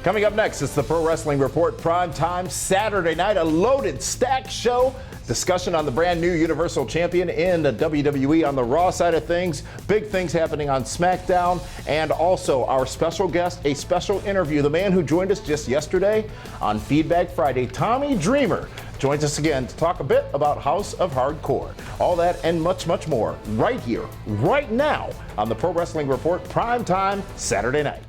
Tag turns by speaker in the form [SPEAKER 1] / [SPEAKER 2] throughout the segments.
[SPEAKER 1] Coming up next, it's the Pro Wrestling Report Primetime Saturday night, a loaded, stacked show. Discussion on the brand new Universal Champion in the WWE on the Raw side of things. Big things happening on SmackDown. And also our special guest, a special interview. The man who joined us just yesterday on Feedback Friday, Tommy Dreamer, joins us again to talk a bit about House of Hardcore. All that and much, much more right here, right now on the Pro Wrestling Report Primetime Saturday night.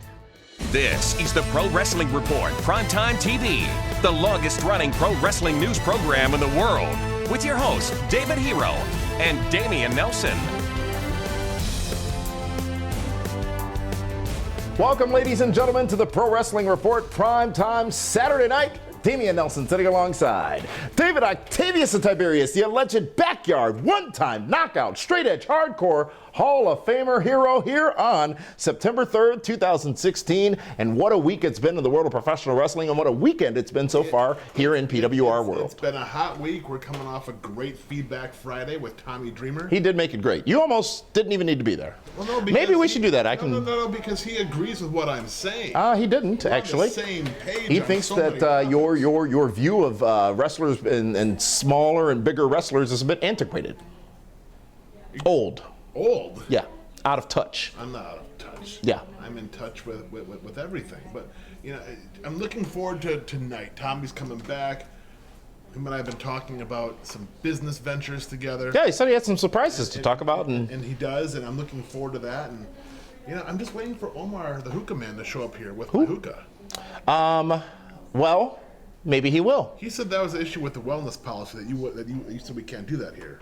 [SPEAKER 2] This is the Pro Wrestling Report Primetime TV, the longest-running pro wrestling news program in the world, with your hosts David Hero and Damian Nelson.
[SPEAKER 1] Welcome, ladies and gentlemen, to the Pro Wrestling Report Primetime Saturday night. Damian Nelson sitting alongside David Octavius and Tiberius, the alleged backyard, one-time knockout, straight-edge, hardcore Hall of Famer hero here on September 3rd, 2016. And what a week it's been in the world of professional wrestling, and what a weekend it's been so far here in PWR world.
[SPEAKER 3] It's been a hot week. We're coming off a great Feedback Friday with Tommy Dreamer.
[SPEAKER 1] He did make it great. You almost didn't even need to be there.
[SPEAKER 3] Well, no,
[SPEAKER 1] maybe we should do that.
[SPEAKER 3] No, because he agrees with what I'm saying.
[SPEAKER 1] He didn't,
[SPEAKER 3] We're
[SPEAKER 1] actually.
[SPEAKER 3] on the same page.
[SPEAKER 1] He thinks that your view of wrestlers and smaller and bigger wrestlers is a bit antiquated. Old.
[SPEAKER 3] Old?
[SPEAKER 1] Yeah. Out of touch.
[SPEAKER 3] I'm not out of touch.
[SPEAKER 1] Yeah.
[SPEAKER 3] I'm in touch with everything. But, you know, I'm looking forward to tonight. Tommy's coming back. Him and I have been talking about some business ventures together.
[SPEAKER 1] Yeah, he said he had some surprises to talk about.
[SPEAKER 3] And he does, and I'm looking forward to that. And, you know, I'm just waiting for Omar, the hookah man, to show up here with the hookah.
[SPEAKER 1] Well, maybe he will.
[SPEAKER 3] He said that was the issue with the wellness policy, that you said we can't do that here.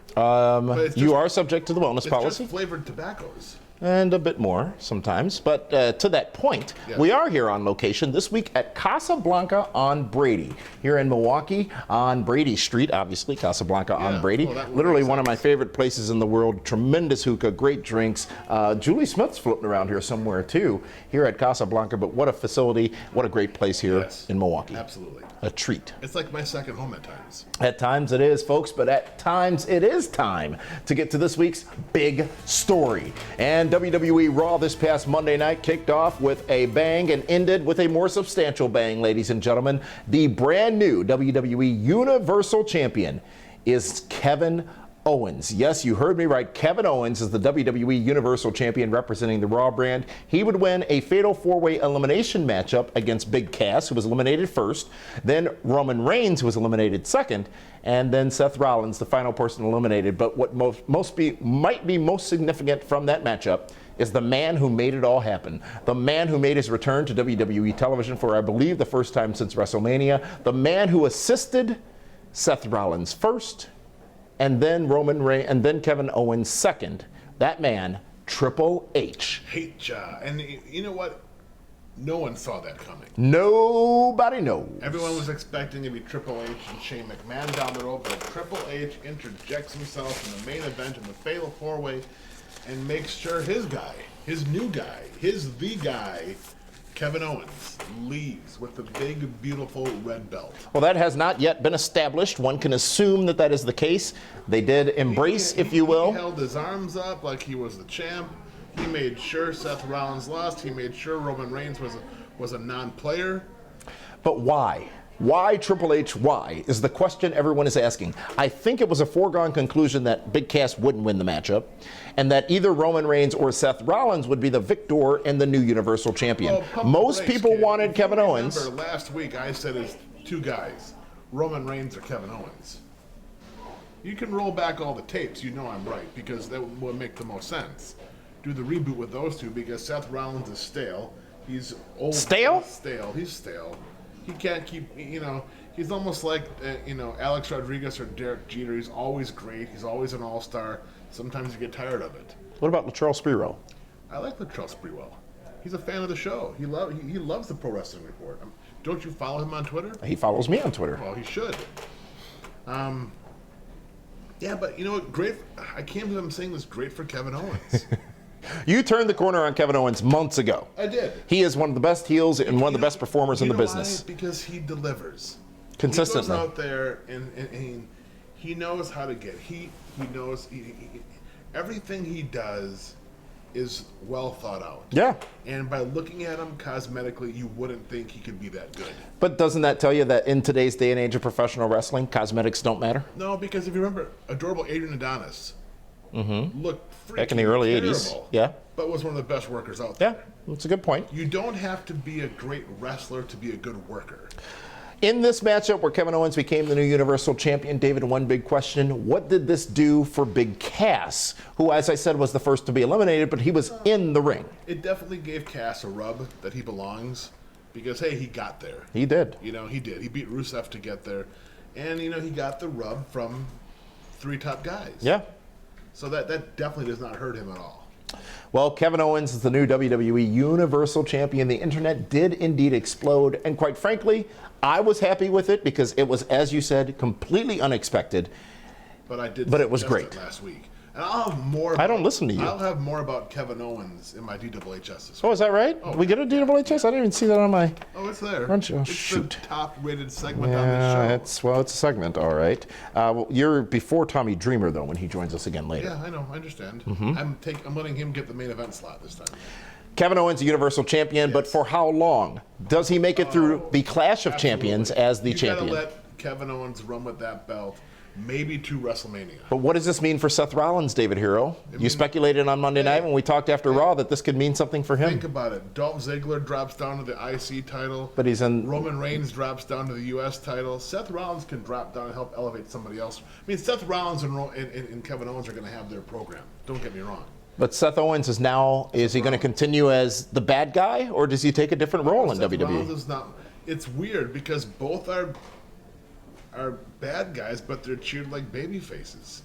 [SPEAKER 1] You are subject to the wellness policy.
[SPEAKER 3] It's just flavored tobaccos.
[SPEAKER 1] And a bit more sometimes. But to that point,
[SPEAKER 3] yes.
[SPEAKER 1] We are here on location this week at Casablanca on Brady, here in Milwaukee on Brady Street, obviously, Casablanca on Brady.
[SPEAKER 3] Well,
[SPEAKER 1] literally one of my favorite places in the world. Tremendous hookah, great drinks. Julie Smith's floating around here somewhere too, here at Casablanca. But what a facility, what a great place here in Milwaukee.
[SPEAKER 3] Absolutely.
[SPEAKER 1] A treat.
[SPEAKER 3] It's like my second home at times.
[SPEAKER 1] At times it is, folks, but at times it is time to get to this week's big story. And WWE Raw this past Monday night kicked off with a bang and ended with a more substantial bang, ladies and gentlemen. The brand new WWE Universal Champion is Kevin Owens. Yes, you heard me right. Kevin Owens is the WWE Universal Champion representing the Raw brand. He would win a fatal four-way elimination matchup against Big Cass, who was eliminated first, then Roman Reigns, who was eliminated second, and then Seth Rollins, the final person eliminated. But what might be most significant from that matchup is the man who made it all happen. The man who made his return to WWE television for, I believe, the first time since WrestleMania. The man who assisted Seth Rollins first, and then Roman Reigns, and then Kevin Owens second. That man, Triple H.
[SPEAKER 3] And you know what? No one saw that coming.
[SPEAKER 1] Nobody knows.
[SPEAKER 3] Everyone was expecting to be Triple H and Shane McMahon down the road, but Triple H interjects himself in the main event in the Fatal 4-Way and makes sure his guy, his new guy, the guy, Kevin Owens, leaves with the big, beautiful red belt.
[SPEAKER 1] Well, that has not yet been established. One can assume that that is the case. They did embrace, if you will.
[SPEAKER 3] He held his arms up like he was the champ. He made sure Seth Rollins lost. He made sure Roman Reigns was a non-player.
[SPEAKER 1] But why? Why Triple H? Why is the question everyone is asking. I think it was a foregone conclusion that Big Cass wouldn't win the matchup, and that either Roman Reigns or Seth Rollins would be the victor and the new Universal Champion.
[SPEAKER 3] Well,
[SPEAKER 1] most people wanted Kevin Owens.
[SPEAKER 3] Remember, last week I said it's two guys, Roman Reigns or Kevin Owens. You can roll back all the tapes, you know I'm right, because that would make the most sense. Do the reboot with those two, because Seth Rollins is stale. He's old.
[SPEAKER 1] Stale?
[SPEAKER 3] He's stale. He can't keep, he's almost like, Alex Rodriguez or Derek Jeter. He's always great. He's always an all-star. Sometimes you get tired of it.
[SPEAKER 1] What about Latrell Sprewell?
[SPEAKER 3] I like Latrell Sprewell. He's a fan of the show. He loves the Pro Wrestling Report. Don't you follow him on Twitter?
[SPEAKER 1] He follows me on Twitter.
[SPEAKER 3] Well, he should. Yeah, but you know what? Great. I can't believe I'm saying this. Great for Kevin Owens.
[SPEAKER 1] You turned the corner on Kevin Owens months ago.
[SPEAKER 3] I did.
[SPEAKER 1] He is one of the best heels and one of the best performers in the business.
[SPEAKER 3] Why? Because he delivers.
[SPEAKER 1] Consistently.
[SPEAKER 3] He goes out there and he knows how to get heat. He knows everything he does is well thought out.
[SPEAKER 1] Yeah.
[SPEAKER 3] And by looking at him cosmetically, you wouldn't think he could be that good.
[SPEAKER 1] But doesn't that tell you that in today's day and age of professional wrestling, cosmetics don't matter?
[SPEAKER 3] No, because if you remember, adorable Adrian Adonis looked freaking
[SPEAKER 1] Back in the early
[SPEAKER 3] terrible,
[SPEAKER 1] 80s. Yeah.
[SPEAKER 3] but was one of the best workers out there.
[SPEAKER 1] Yeah, that's a good point.
[SPEAKER 3] You don't have to be a great wrestler to be a good worker.
[SPEAKER 1] In this matchup where Kevin Owens became the new Universal Champion, David, one big question: what did this do for Big Cass, who, as I said, was the first to be eliminated, but he was in the ring?
[SPEAKER 3] It definitely gave Cass a rub that he belongs, because, hey, he got there.
[SPEAKER 1] He did.
[SPEAKER 3] You know, he did. He beat Rusev to get there. And, you know, he got the rub from 3 top guys.
[SPEAKER 1] Yeah.
[SPEAKER 3] So that definitely does not hurt him at all.
[SPEAKER 1] Well, Kevin Owens is the new WWE Universal Champion. The internet did indeed explode, and quite frankly, I was happy with it because it was, as you said, completely unexpected.
[SPEAKER 3] But it was
[SPEAKER 1] great.
[SPEAKER 3] it last week. And I'll have more.
[SPEAKER 1] I don't listen to you.
[SPEAKER 3] I'll have more about Kevin Owens in my DWHS this week.
[SPEAKER 1] Oh, is that right? We get a DWHS? I didn't even see that on my...
[SPEAKER 3] Oh, it's there.
[SPEAKER 1] Aren't you? Oh,
[SPEAKER 3] it's
[SPEAKER 1] shoot.
[SPEAKER 3] the top-rated segment on this show.
[SPEAKER 1] It's a segment, all right. Well, you're before Tommy Dreamer, though, when he joins us again later.
[SPEAKER 3] Yeah, I know. I understand.
[SPEAKER 1] Mm-hmm.
[SPEAKER 3] I'm letting him get the main event slot this time.
[SPEAKER 1] Kevin Owens, the Universal Champion,
[SPEAKER 3] Yes.
[SPEAKER 1] but for how long? Does he make it through the Clash of Champions as the champion?
[SPEAKER 3] You gotta let Kevin Owens run with that belt, maybe to WrestleMania.
[SPEAKER 1] But what does this mean for Seth Rollins, David Hero? You speculated on Monday night when we talked after Raw that this could mean something for him.
[SPEAKER 3] Think about it. Dolph Ziggler drops down to the IC title.
[SPEAKER 1] But he's in...
[SPEAKER 3] Roman Reigns drops down to the U.S. title. Seth Rollins can drop down and help elevate somebody else. I mean, Seth Rollins and Kevin Owens are going to have their program. Don't get me wrong.
[SPEAKER 1] But Seth Owens is he going to continue as the bad guy, or does he take a different role in
[SPEAKER 3] Seth
[SPEAKER 1] WWE?
[SPEAKER 3] Rollins is not. It's weird because both are bad guys, but they're cheered like baby faces.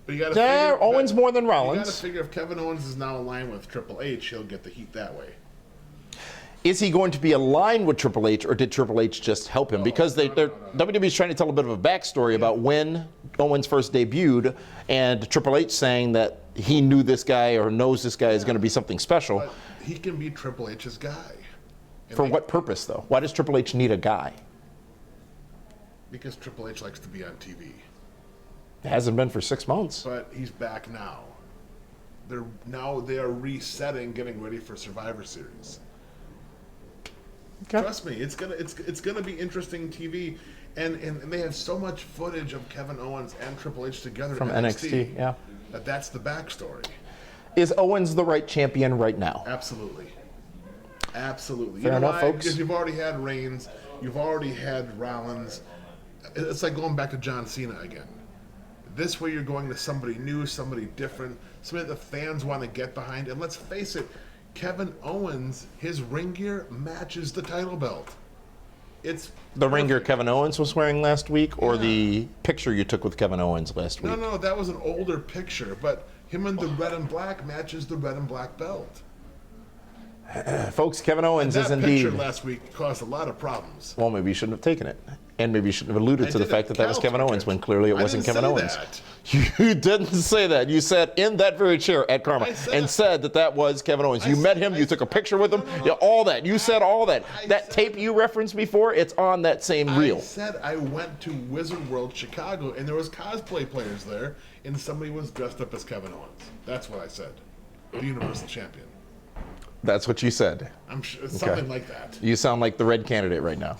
[SPEAKER 3] But you got to figure
[SPEAKER 1] Owens more than Rollins.
[SPEAKER 3] You got to figure if Kevin Owens is now aligned with Triple H, he'll get the heat that way.
[SPEAKER 1] Is he going to be aligned with Triple H, or did Triple H just help him? Because WWE's trying to tell a bit of a backstory about when Owens first debuted, and Triple H saying that he knew this guy or knows this guy is going to be something special.
[SPEAKER 3] But he can be Triple H's guy.
[SPEAKER 1] For what purpose, though? Why does Triple H need a guy?
[SPEAKER 3] Because Triple H likes to be on TV.
[SPEAKER 1] It hasn't been for 6 months.
[SPEAKER 3] But he's back now. They are resetting, getting ready for Survivor Series.
[SPEAKER 1] Okay.
[SPEAKER 3] Trust me, it's gonna be interesting TV, and they have so much footage of Kevin Owens and Triple H together
[SPEAKER 1] From
[SPEAKER 3] in
[SPEAKER 1] NXT, yeah.
[SPEAKER 3] That's the backstory.
[SPEAKER 1] Is Owens the right champion right now?
[SPEAKER 3] Absolutely. Absolutely.
[SPEAKER 1] Fair enough, folks.
[SPEAKER 3] Because you've already had Reigns, you've already had Rollins. It's like going back to John Cena again. This way you're going to somebody new, somebody different, somebody that the fans want to get behind. And let's face it, Kevin Owens, his ring gear matches the title belt. It's
[SPEAKER 1] the ring gear Kevin Owens was wearing last week, or the picture you took with Kevin Owens last week?
[SPEAKER 3] No, that was an older picture, but him in the red and black matches the red and black belt.
[SPEAKER 1] Folks, Kevin Owens is
[SPEAKER 3] That
[SPEAKER 1] indeed...
[SPEAKER 3] picture last week caused a lot of problems.
[SPEAKER 1] Well, maybe you shouldn't have taken it. And maybe you shouldn't have alluded to the fact that was Kevin Owens when clearly it wasn't Kevin Owens. You didn't say that. You said in that very chair at Karma and said that was Kevin Owens. You met him. You took a picture with him. Yeah, all that. You said all that. That tape you referenced before, it's on that same reel.
[SPEAKER 3] I said I went to Wizard World Chicago and there was cosplay players there and somebody was dressed up as Kevin Owens. That's what I said. The Universal Champion.
[SPEAKER 1] That's what you said.
[SPEAKER 3] I'm sure something like that.
[SPEAKER 1] You sound like the red candidate right now.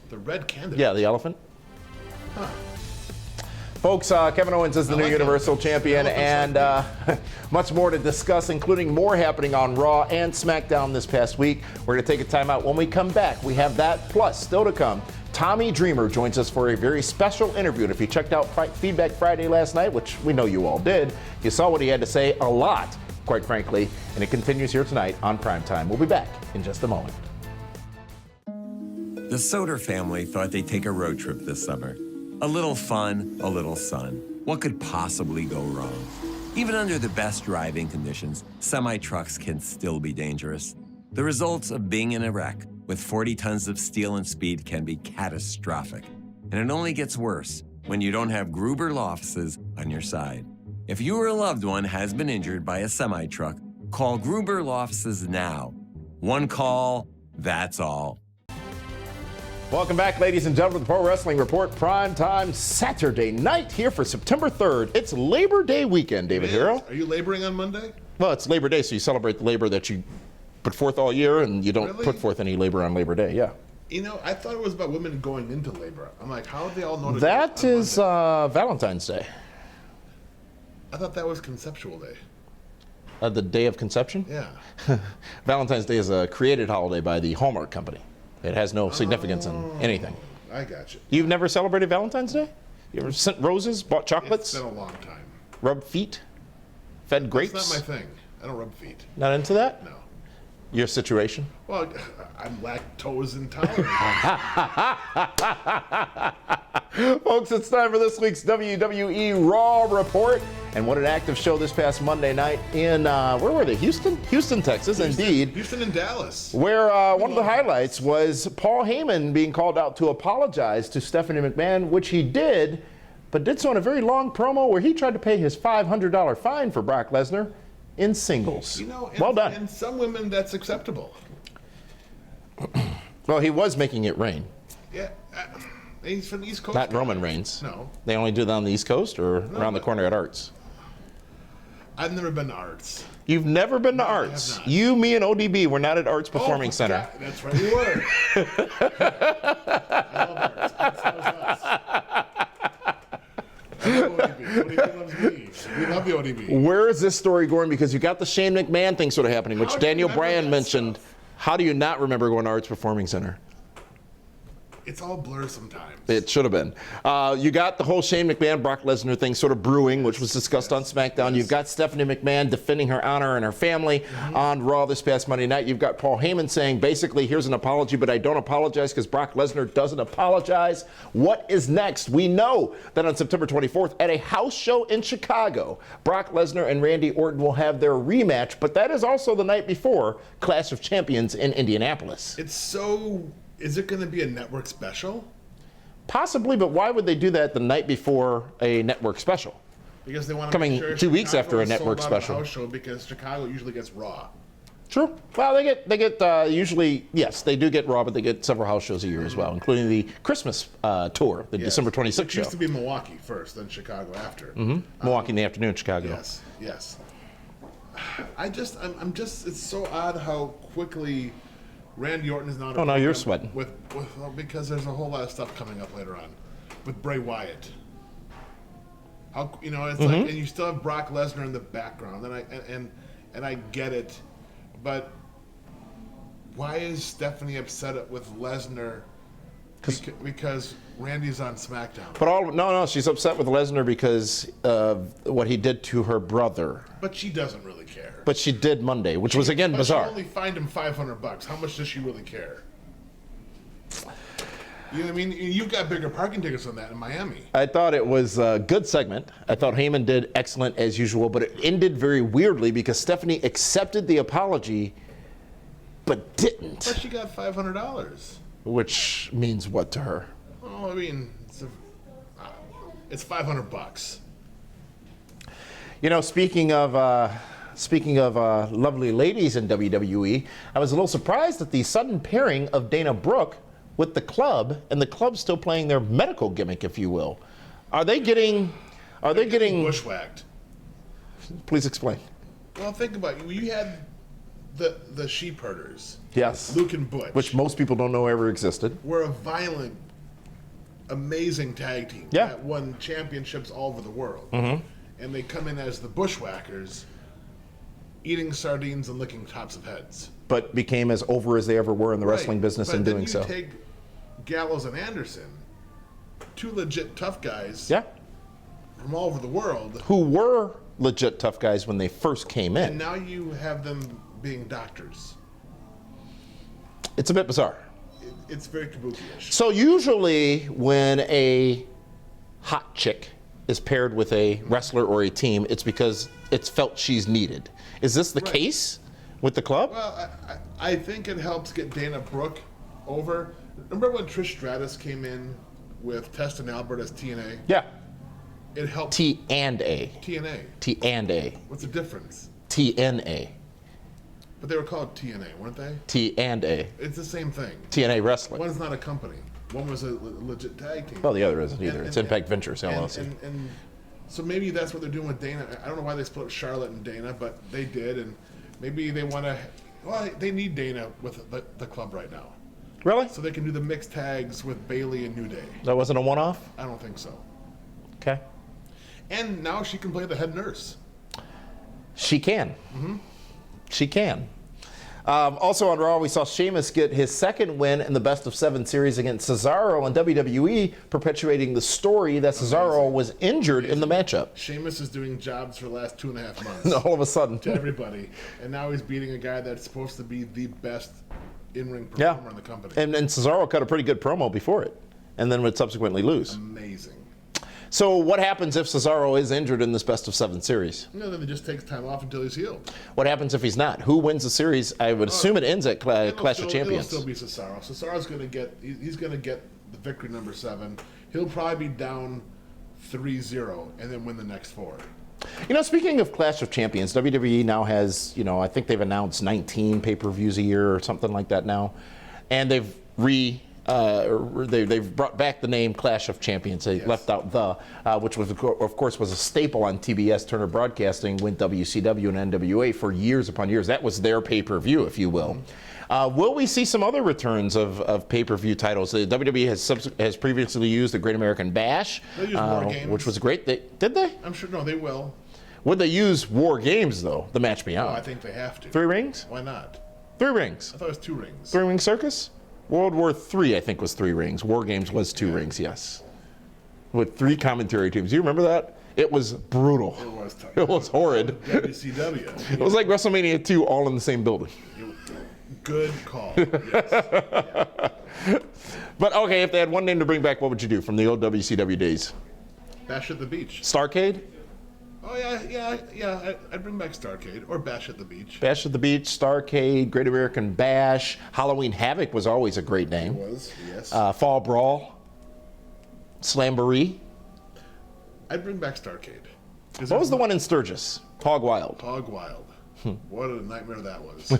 [SPEAKER 3] The red candidate?
[SPEAKER 1] Yeah, the elephant. Huh. Folks, Kevin Owens is the new Universal Champion, and much more to discuss, including more happening on Raw and SmackDown this past week. We're going to take a time out. When we come back, we have that, plus still to come. Tommy Dreamer joins us for a very special interview. And if you checked out Feedback Friday last night, which we know you all did, you saw what he had to say, a lot, quite frankly, and it continues here tonight on PrimeTime. We'll be back in just a moment.
[SPEAKER 4] The Soder family thought they'd take a road trip this summer. A little fun, a little sun. What could possibly go wrong? Even under the best driving conditions, semi-trucks can still be dangerous. The results of being in a wreck with 40 tons of steel and speed can be catastrophic. And it only gets worse when you don't have Gruber Law Offices on your side. If you or a loved one has been injured by a semi-truck, call Gruber Law Offices now. One call, that's all.
[SPEAKER 1] Welcome back, ladies and gentlemen, to the Pro Wrestling Report, prime time Saturday night here for September 3rd. It's Labor Day weekend, David Hero.
[SPEAKER 3] Are you laboring on Monday?
[SPEAKER 1] Well, it's Labor Day, so you celebrate the labor that you put forth all year, and you don't
[SPEAKER 3] Really?
[SPEAKER 1] put forth any labor on Labor Day, yeah.
[SPEAKER 3] You know, I thought it was about women going into labor. I'm like, how do they all know to
[SPEAKER 1] That
[SPEAKER 3] do it on
[SPEAKER 1] is
[SPEAKER 3] Monday?
[SPEAKER 1] Valentine's Day.
[SPEAKER 3] I thought that was conceptual day.
[SPEAKER 1] The day of conception?
[SPEAKER 3] Yeah.
[SPEAKER 1] Valentine's Day is a created holiday by the Hallmark Company. It has no significance in anything.
[SPEAKER 3] I got you.
[SPEAKER 1] You've never celebrated Valentine's Day? You ever sent roses, bought chocolates,
[SPEAKER 3] It's been a long time.
[SPEAKER 1] rubbed feet, fed grapes?
[SPEAKER 3] It's not my thing. I don't rub feet.
[SPEAKER 1] Not into that?
[SPEAKER 3] No.
[SPEAKER 1] Your situation?
[SPEAKER 3] Well, I'm lactose intolerant.
[SPEAKER 1] Folks, it's time for this week's WWE Raw Report. And what an active show this past Monday night in, where were they? Houston? Houston, Texas, indeed.
[SPEAKER 3] Houston and Dallas.
[SPEAKER 1] Where one of the highlights was Paul Heyman being called out to apologize to Stephanie McMahon, which he did, but did so in a very long promo where he tried to pay his $500 fine for Brock Lesnar in singles.
[SPEAKER 3] You know,
[SPEAKER 1] well done.
[SPEAKER 3] And some women, that's acceptable.
[SPEAKER 1] Well, he was making it rain.
[SPEAKER 3] Yeah. He's from the East Coast.
[SPEAKER 1] Not
[SPEAKER 3] guy.
[SPEAKER 1] Roman Reigns.
[SPEAKER 3] No.
[SPEAKER 1] They only do that on the East Coast or around the
[SPEAKER 3] but-
[SPEAKER 1] corner at Arts.
[SPEAKER 3] I've never been to Arts.
[SPEAKER 1] You've never been to
[SPEAKER 3] I have
[SPEAKER 1] Arts.
[SPEAKER 3] not.
[SPEAKER 1] You, me, and ODB were not at Arts Performing Center.
[SPEAKER 3] Yeah, that's right, we were. I love Arts. Arts loves us. I love ODB. ODB loves me. We love the ODB.
[SPEAKER 1] Where is this story going? Because you got the Shane McMahon thing sort of happening, which
[SPEAKER 3] How do you
[SPEAKER 1] Daniel
[SPEAKER 3] remember
[SPEAKER 1] Bryan
[SPEAKER 3] that
[SPEAKER 1] mentioned.
[SPEAKER 3] stuff?
[SPEAKER 1] How do you not remember going to Arts Performing Center?
[SPEAKER 3] It's all blur sometimes.
[SPEAKER 1] It should have been. You got the whole Shane McMahon, Brock Lesnar thing sort of brewing, which was discussed on SmackDown. You've got Stephanie McMahon defending her honor and her family on Raw this past Monday night. You've got Paul Heyman saying, basically, here's an apology, but I don't apologize because Brock Lesnar doesn't apologize. What is next? We know that on September 24th at a house show in Chicago, Brock Lesnar and Randy Orton will have their rematch, but that is also the night before Clash of Champions in Indianapolis.
[SPEAKER 3] It's so... Is it going to be a network special?
[SPEAKER 1] Possibly, but why would they do that the night before a network special?
[SPEAKER 3] Because they want to
[SPEAKER 1] Coming
[SPEAKER 3] make sure
[SPEAKER 1] 2 weeks
[SPEAKER 3] Chicago
[SPEAKER 1] after a
[SPEAKER 3] is sold
[SPEAKER 1] network
[SPEAKER 3] out of
[SPEAKER 1] special.
[SPEAKER 3] house show because Chicago usually gets Raw.
[SPEAKER 1] True. Well, they get usually, yes, they do get Raw, but they get several house shows a year as well, including the Christmas tour, the
[SPEAKER 3] Yes.
[SPEAKER 1] December 26th
[SPEAKER 3] It
[SPEAKER 1] show.
[SPEAKER 3] used to be Milwaukee first, then Chicago after.
[SPEAKER 1] Milwaukee in the afternoon, Chicago.
[SPEAKER 3] Yes, yes. I'm just, it's so odd how quickly Randy Orton is not.
[SPEAKER 1] Oh, now you're sweating.
[SPEAKER 3] Well, because there's a whole lot of stuff coming up later on with Bray Wyatt. How it's like, and you still have Brock Lesnar in the background, and I get it, but why is Stephanie upset with Lesnar? Because Randy's on SmackDown.
[SPEAKER 1] But no, she's upset with Lesnar because of what he did to her brother.
[SPEAKER 3] But she doesn't really care.
[SPEAKER 1] But she did Monday, which was again
[SPEAKER 3] But
[SPEAKER 1] bizarre.
[SPEAKER 3] She only fined him $500. How much does she really care? You know what I mean? You've got bigger parking tickets than that in Miami.
[SPEAKER 1] I thought it was a good segment. I thought Heyman did excellent as usual, but it ended very weirdly because Stephanie accepted the apology, but didn't.
[SPEAKER 3] But she got $500.
[SPEAKER 1] Which means what to her?
[SPEAKER 3] Well, I mean, it's $500.
[SPEAKER 1] You know, speaking of lovely ladies in WWE, I was a little surprised at the sudden pairing of Dana Brooke with the club, and the club still playing their medical gimmick, if you will. Are they getting
[SPEAKER 3] Bushwhacked?
[SPEAKER 1] Please explain.
[SPEAKER 3] Well, think about it. You had the sheep herders.
[SPEAKER 1] Yes.
[SPEAKER 3] Luke and Butch.
[SPEAKER 1] Which most people don't know ever existed.
[SPEAKER 3] were a violent, amazing tag team
[SPEAKER 1] Yeah.
[SPEAKER 3] that won championships all over the world. And they come in as the Bushwhackers, eating sardines and licking tops of heads.
[SPEAKER 1] But became as over as they ever were in the wrestling business
[SPEAKER 3] But
[SPEAKER 1] in
[SPEAKER 3] then
[SPEAKER 1] doing so.
[SPEAKER 3] you take Gallows and Anderson, two legit tough guys
[SPEAKER 1] Yeah.
[SPEAKER 3] from all over the world,
[SPEAKER 1] Who were legit tough guys when they first came
[SPEAKER 3] and
[SPEAKER 1] in.
[SPEAKER 3] now you have them being doctors.
[SPEAKER 1] It's a bit bizarre.
[SPEAKER 3] It's very kabuki-ish.
[SPEAKER 1] So usually when a hot chick is paired with a wrestler or a team, it's because it's felt she's needed. Is this the
[SPEAKER 3] Right.
[SPEAKER 1] case with the club?
[SPEAKER 3] Well, I think it helps get Dana Brooke over. Remember when Trish Stratus came in with Test and Albert as TNA?
[SPEAKER 1] Yeah.
[SPEAKER 3] It helped
[SPEAKER 1] T and A.
[SPEAKER 3] TNA.
[SPEAKER 1] T and A.
[SPEAKER 3] What's the difference?
[SPEAKER 1] TNA.
[SPEAKER 3] But they were called TNA, weren't they?
[SPEAKER 1] T and A.
[SPEAKER 3] It's the same thing.
[SPEAKER 1] TNA Wrestling.
[SPEAKER 3] One's not a company. One was a legit tag team.
[SPEAKER 1] Well, the other isn't either. It's Impact Ventures, LLC.
[SPEAKER 3] And so maybe that's what they're doing with Dana. I don't know why they split Charlotte and Dana, but they did. And maybe they want to... Well, they need Dana with the club right now.
[SPEAKER 1] Really?
[SPEAKER 3] So they can do the mixed tags with Bayley and New Day.
[SPEAKER 1] That wasn't a one-off?
[SPEAKER 3] I don't think so.
[SPEAKER 1] Okay.
[SPEAKER 3] And now she can play the head nurse.
[SPEAKER 1] She can. Mm-hmm. She can. Also on Raw, we saw Sheamus get his second win in the Best of 7 series against Cesaro, and WWE perpetuating the story that Cesaro was injured in the matchup.
[SPEAKER 3] Sheamus is doing jobs for the last 2.5 months.
[SPEAKER 1] All of a sudden.
[SPEAKER 3] To everybody. And now he's beating a guy that's supposed to be the best in-ring performer in the company.
[SPEAKER 1] And Cesaro cut a pretty good promo before it, and then would subsequently lose.
[SPEAKER 3] Amazing.
[SPEAKER 1] So what happens if Cesaro is injured in this Best of 7 series?
[SPEAKER 3] Then he just takes time off until he's healed.
[SPEAKER 1] What happens if he's not? Who wins the series? I would assume it ends at Clash of Champions.
[SPEAKER 3] It'll still be Cesaro. Cesaro's going to get, he's going to get the victory number 7. He'll probably be down 3-0 and then win the next 4.
[SPEAKER 1] You know, speaking of Clash of Champions, WWE now has, I think they've announced 19 pay-per-views a year or something like that now. And they've they've brought back the name Clash of Champions. They left out which was, of course, was a staple on TBS, Turner Broadcasting, with WCW and NWA for years upon years. That was their pay-per-view, if you will. Will we see some other returns of pay-per-view titles? The WWE has previously used the Great American Bash, which was great. Did they?
[SPEAKER 3] I'm sure. No, they will.
[SPEAKER 1] Would they use War Games, though, the match beyond?
[SPEAKER 3] Oh, I think they have to.
[SPEAKER 1] 3 rings?
[SPEAKER 3] Why not?
[SPEAKER 1] 3 rings.
[SPEAKER 3] I thought it was 2 rings.
[SPEAKER 1] 3-ring circus? World War III, I think, was 3 rings. War Games was 2 rings, yes. With 3 commentary teams. You remember that? It was brutal.
[SPEAKER 3] It was tough.
[SPEAKER 1] It was horrid.
[SPEAKER 3] WCW.
[SPEAKER 1] It was like WrestleMania 2 all in the same building.
[SPEAKER 3] Good call. Yes.
[SPEAKER 1] But, okay, if they had one name to bring back, what would you do from the old WCW days?
[SPEAKER 3] Bash at the Beach.
[SPEAKER 1] Starcade?
[SPEAKER 3] Oh, yeah. I'd bring back Starcade or Bash at the Beach.
[SPEAKER 1] Bash at the Beach, Starcade, Great American Bash. Halloween Havoc was always a great name.
[SPEAKER 3] It was, yes.
[SPEAKER 1] Fall Brawl. Slamboree.
[SPEAKER 3] I'd bring back Starcade.
[SPEAKER 1] What was the one in Sturgis? Hog Wild.
[SPEAKER 3] Hog Wild. What a nightmare that was.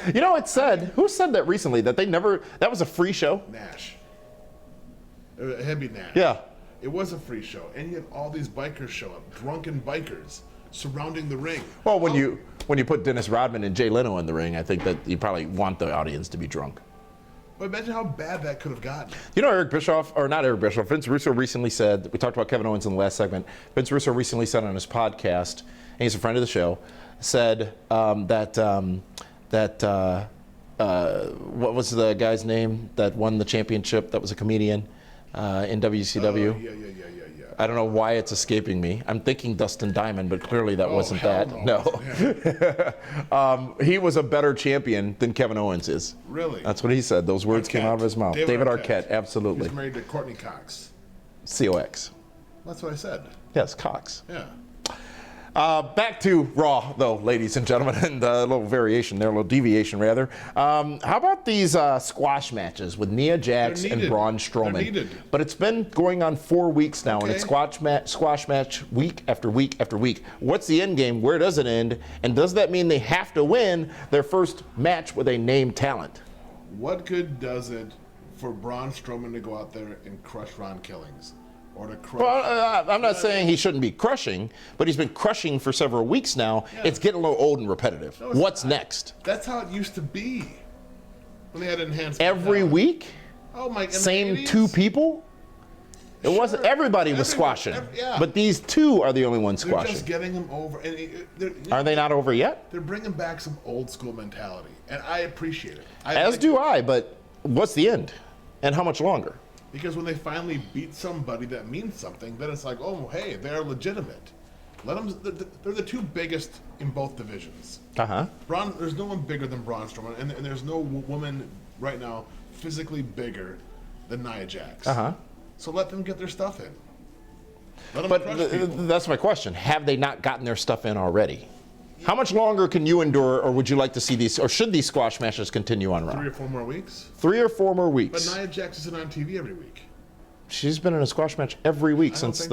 [SPEAKER 1] It said, who said that recently, that that was a free show?
[SPEAKER 3] Nash. It had to be Nash.
[SPEAKER 1] Yeah.
[SPEAKER 3] It was a free show, and you had all these bikers show up, drunken bikers, surrounding the ring.
[SPEAKER 1] Well, when you put Dennis Rodman and Jay Leno in the ring, I think that you probably want the audience to be drunk.
[SPEAKER 3] But imagine how bad that could have gotten.
[SPEAKER 1] Vince Russo recently said, we talked about Kevin Owens in the last segment, Vince Russo recently said on his podcast, and he's a friend of the show, said what was the guy's name that won the championship that was a comedian in WCW?
[SPEAKER 3] Yeah.
[SPEAKER 1] I don't know why it's escaping me. I'm thinking Dustin Diamond, but clearly that wasn't that. No. He was a better champion than Kevin Owens is.
[SPEAKER 3] Really?
[SPEAKER 1] That's what he said. Those words came out of his mouth. David Arquette, absolutely.
[SPEAKER 3] He's married to Courtney Cox.
[SPEAKER 1] COX.
[SPEAKER 3] That's what I said.
[SPEAKER 1] Yes, Cox.
[SPEAKER 3] Yeah.
[SPEAKER 1] Back to Raw, though, ladies and gentlemen, and a little variation there, a little deviation, rather. How about these squash matches with Nia Jax and Braun Strowman?
[SPEAKER 3] They're needed.
[SPEAKER 1] But it's been going on 4 weeks now, and it's squash match week after week after week. What's the end game? Where does it end? And does that mean they have to win their first match with a named talent?
[SPEAKER 3] What good does it for Braun Strowman to go out there and crush Ron Killings? Or to crush.
[SPEAKER 1] Well, I'm not saying he shouldn't be crushing, but he's been crushing for several weeks now. Yeah. It's getting a little old and repetitive. No, what's next?
[SPEAKER 3] That's how it used to be when they had enhanced.
[SPEAKER 1] Every week?
[SPEAKER 3] Oh my!
[SPEAKER 1] Same 2 people? It wasn't. Everybody was squashing, but these 2 are the only ones squashing.
[SPEAKER 3] They're just getting them over. And
[SPEAKER 1] are they not over yet?
[SPEAKER 3] They're bringing back some old school mentality, and I appreciate it.
[SPEAKER 1] As do I. But what's the end? And how much longer?
[SPEAKER 3] Because when they finally beat somebody that means something, then it's like, oh, hey, they're legitimate. Let them. They're the 2 biggest in both divisions. There's no one bigger than Braun Strowman, and there's no woman right now physically bigger than Nia Jax. So let them get their stuff in. Let them crush people.
[SPEAKER 1] That's my question. Have they not gotten their stuff in already? How much longer can you endure, or would you like to see these, or should these squash matches continue on Raw?
[SPEAKER 3] 3 or 4 more weeks?
[SPEAKER 1] 3 or 4 more weeks.
[SPEAKER 3] But Nia Jax isn't on TV every week.
[SPEAKER 1] She's been in a squash match every week since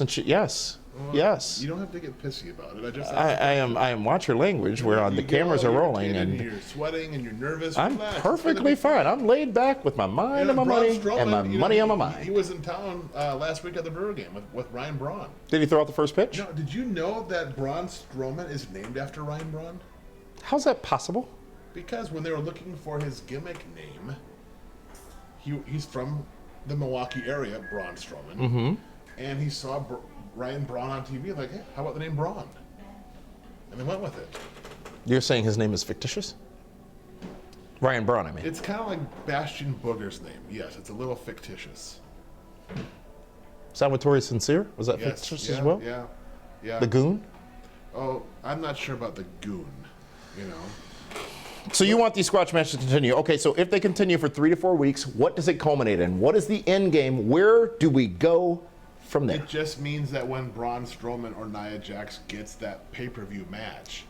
[SPEAKER 3] she,
[SPEAKER 1] yes.
[SPEAKER 3] Well,
[SPEAKER 1] Yes.
[SPEAKER 3] You don't have to get pissy about it.
[SPEAKER 1] I am watch your language where the cameras are rolling
[SPEAKER 3] and
[SPEAKER 1] and
[SPEAKER 3] you're sweating and you're nervous.
[SPEAKER 1] I'm
[SPEAKER 3] Relax.
[SPEAKER 1] perfectly fine. I'm laid back with my mind on my
[SPEAKER 3] Braun
[SPEAKER 1] money
[SPEAKER 3] Strowman,
[SPEAKER 1] and my money on my mind.
[SPEAKER 3] He was in town last week at the Brewer game with Ryan Braun.
[SPEAKER 1] Did he throw out the first pitch?
[SPEAKER 3] No, did you know that Braun Strowman is named after Ryan Braun?
[SPEAKER 1] How's that possible?
[SPEAKER 3] Because when they were looking for his gimmick name, he's from the Milwaukee area, Braun Strowman, and he saw Ryan Braun on TV, like, hey, how about the name Braun? And they went with it. You're
[SPEAKER 1] saying his name is fictitious? Ryan Braun, I mean.
[SPEAKER 3] It's kind of like Bastion Booger's name. Yes, it's a little fictitious.
[SPEAKER 1] Salvatore Sincere? Was that fictitious as well?
[SPEAKER 3] Yeah.
[SPEAKER 1] The Goon?
[SPEAKER 3] Oh, I'm not sure about the Goon, you know.
[SPEAKER 1] So you want these squash matches to continue. Okay, so if they continue for 3 to 4 weeks, what does it culminate in? What is the end game? Where do we go from there?
[SPEAKER 3] It just means that when Braun Strowman or Nia Jax gets that pay-per-view match,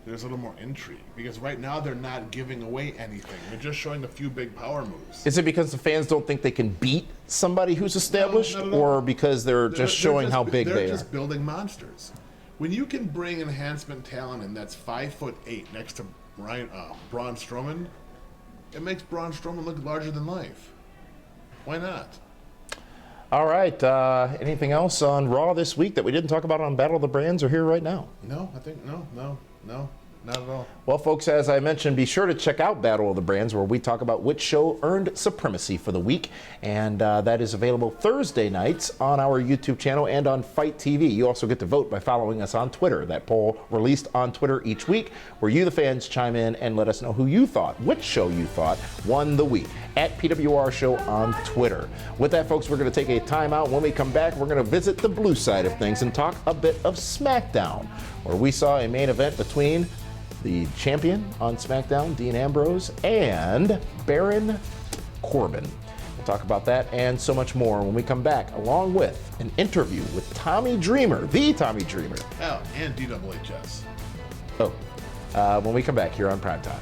[SPEAKER 3] there's a little more intrigue. Because right now they're not giving away anything. They're just showing a few big power moves.
[SPEAKER 1] Is it because the fans don't think they can beat somebody who's established?
[SPEAKER 3] No,
[SPEAKER 1] or because they're just showing how big they are?
[SPEAKER 3] They're just building monsters. When you can bring enhancement talent in that's 5'8" next to Braun Strowman, it makes Braun Strowman look larger than life. Why not?
[SPEAKER 1] All right. Anything else on Raw this week that we didn't talk about on Battle of the Brands or here right now?
[SPEAKER 3] No, I think no, not at all.
[SPEAKER 1] Well, folks, as I mentioned, be sure to check out Battle of the Brands, where we talk about which show earned supremacy for the week. And that is available Thursday nights on our YouTube channel and on Fight TV. You also get to vote by following us on Twitter. That poll released on Twitter each week, where you, the fans, chime in and let us know who you thought, which show you thought won the week, at PWR Show on Twitter. With that, folks, we're going to take a timeout. When we come back, we're going to visit the blue side of things and talk a bit of SmackDown, where we saw a main event between the champion on SmackDown, Dean Ambrose, and Baron Corbin. We'll talk about that and so much more when we come back, along with an interview with Tommy Dreamer, the Tommy Dreamer.
[SPEAKER 3] Oh, and DWHS.
[SPEAKER 1] When we come back here on PrimeTime.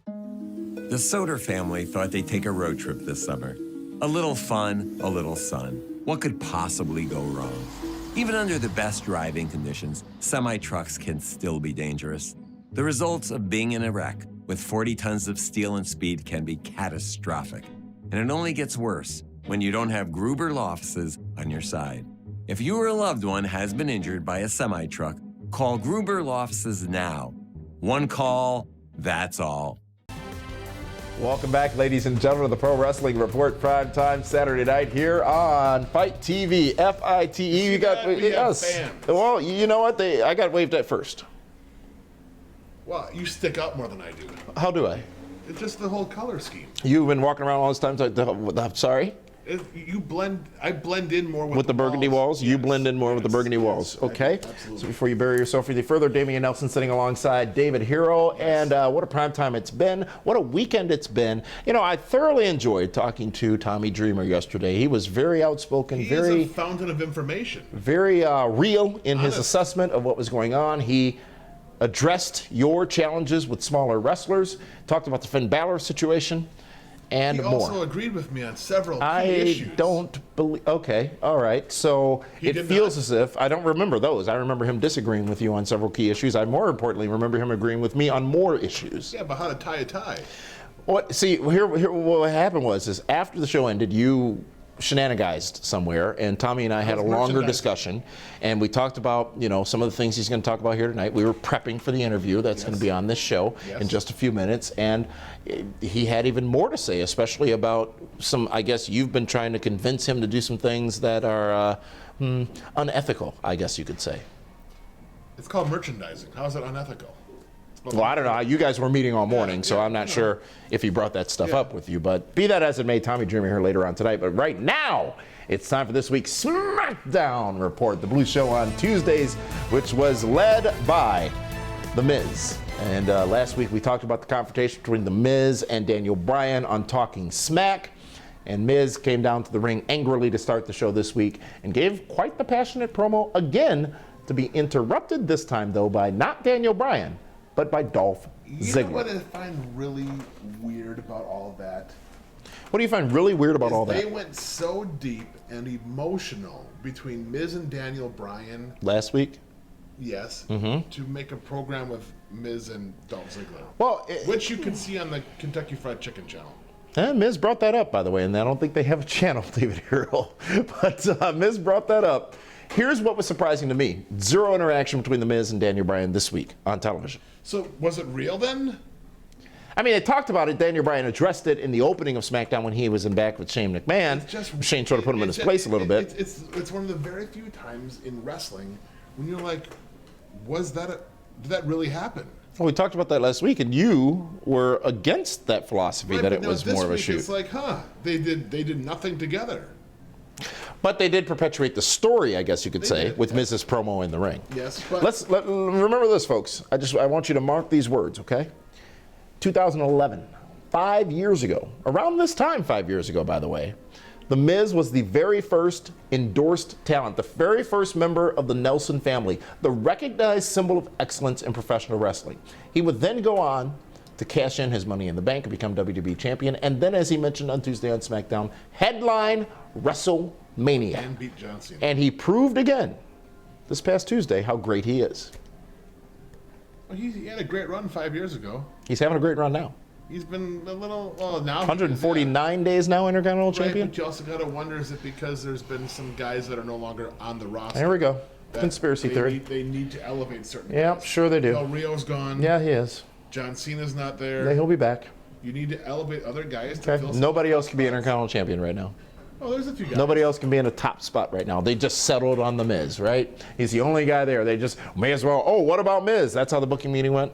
[SPEAKER 4] The Soder family thought they'd take a road trip this summer. A little fun, a little sun. What could possibly go wrong? Even under the best driving conditions, semi-trucks can still be dangerous. The results of being in a wreck with 40 tons of steel and speed can be catastrophic. And it only gets worse when you don't have Gruber Law Offices on your side. If you or a loved one has been injured by a semi-truck, call Gruber Law Offices now. One call, that's all.
[SPEAKER 1] Welcome back, ladies and gentlemen, to the Pro Wrestling Report, primetime Saturday night here on Fight TV, FITE. You got us. Well, you know what? I got waved at first.
[SPEAKER 3] Well, you stick up more than I do.
[SPEAKER 1] How do I?
[SPEAKER 3] It's just the whole color scheme.
[SPEAKER 1] You've been walking around all this time. I'm sorry.
[SPEAKER 3] I blend in more with
[SPEAKER 1] the burgundy walls. Yes. You blend in more with the burgundy walls. Okay.
[SPEAKER 3] Absolutely.
[SPEAKER 1] So before you bury yourself any further, Damian Nelson sitting alongside David Hero, and what a prime time it's been. What a weekend it's been. You know, I thoroughly enjoyed talking to Tommy Dreamer yesterday. He was very outspoken,
[SPEAKER 3] he is a fountain of information.
[SPEAKER 1] Very real in his assessment of what was going on. He addressed your challenges with smaller wrestlers. Talked about the Finn Balor situation. And more.
[SPEAKER 3] He also agreed with me on several key issues.
[SPEAKER 1] I don't believe. Okay, all right. So it feels as if I don't remember those. I remember him disagreeing with you on several key issues. I more importantly remember him agreeing with me on more issues.
[SPEAKER 3] Yeah, but how to tie a tie?
[SPEAKER 1] See, here what happened was after the show ended, you shenanigized somewhere, and Tommy and I had a longer discussion, and we talked about some of the things he's going to talk about here tonight. We were prepping for the interview that's going to be on this show in just a few minutes, and he had even more to say, especially about some, I guess you've been trying to convince him to do some things that are unethical, I guess you could say.
[SPEAKER 3] It's called merchandising. How is it unethical?
[SPEAKER 1] Well, I don't know. You guys were meeting all morning, so I'm not sure if he brought that stuff up with you. But be that as it may, Tommy Dreamer here later on tonight. But right now, it's time for this week's SmackDown Report, the Blue Show on Tuesdays, which was led by The Miz. And last week we talked about the confrontation between The Miz and Daniel Bryan on Talking Smack. And Miz came down to the ring angrily to start the show this week and gave quite the passionate promo again, to be interrupted this time, though, by not Daniel Bryan, but by Dolph Ziggler.
[SPEAKER 3] You know what I find really weird about all of that?
[SPEAKER 1] What do you find really weird about all that?
[SPEAKER 3] They went so deep and emotional between Miz and Daniel Bryan
[SPEAKER 1] Last week?
[SPEAKER 3] Yes, to make a program with Miz and Dolph Ziggler.
[SPEAKER 1] Well,
[SPEAKER 3] which you can see on the Kentucky Fried Chicken channel.
[SPEAKER 1] Miz brought that up, by the way, and I don't think they have a channel, David Hero. But Miz brought that up. Here's what was surprising to me. Zero interaction between The Miz and Daniel Bryan this week on television.
[SPEAKER 3] So was it real then?
[SPEAKER 1] I mean, they talked about it. Daniel Bryan addressed it in the opening of SmackDown when he was in back with Shane McMahon. Shane sort of put him in his place a little bit.
[SPEAKER 3] It's one of the very few times in wrestling when you're like, did that really happen?
[SPEAKER 1] Well, we talked about that last week, and you were against that philosophy, that it was more of a shoot.
[SPEAKER 3] It's like, they did nothing together.
[SPEAKER 1] But they did perpetuate the story, I guess you could say,
[SPEAKER 3] did,
[SPEAKER 1] with
[SPEAKER 3] yes.
[SPEAKER 1] Miz's promo in the ring.
[SPEAKER 3] Yes, but
[SPEAKER 1] remember this, folks. I want you to mark these words, okay? 2011, 5 years ago, around this time 5 years ago, by the way, The Miz was the very first endorsed talent, the very first member of the Nelson family, the recognized symbol of excellence in professional wrestling. He would then go on to cash in his Money in the Bank and become WWE champion, and then, as he mentioned on Tuesday on SmackDown, headline WrestleMania.
[SPEAKER 3] And beat John Cena.
[SPEAKER 1] And he proved again this past Tuesday how great he is.
[SPEAKER 3] Well, he had a great run 5 years ago.
[SPEAKER 1] He's having a great run now.
[SPEAKER 3] He's been a little, now
[SPEAKER 1] 149 days now, Intercontinental Champion.
[SPEAKER 3] But you also got to wonder, is it because there's been some guys that are no longer on the roster?
[SPEAKER 1] There we go. Conspiracy theory.
[SPEAKER 3] They need to elevate certain
[SPEAKER 1] Yep,
[SPEAKER 3] guys.
[SPEAKER 1] sure they do.
[SPEAKER 3] Del Rio's gone.
[SPEAKER 1] Yeah, he is.
[SPEAKER 3] John Cena's not there.
[SPEAKER 1] Yeah, he'll be back.
[SPEAKER 3] You need to elevate other guys to
[SPEAKER 1] Okay.
[SPEAKER 3] fill some
[SPEAKER 1] Nobody else
[SPEAKER 3] spots.
[SPEAKER 1] can be Intercontinental Champion right now.
[SPEAKER 3] Oh, there's a few guys.
[SPEAKER 1] Nobody else can be in a top spot right now. They just settled on The Miz, right? He's the only guy there. They just may as well, what about Miz? That's how the booking meeting went?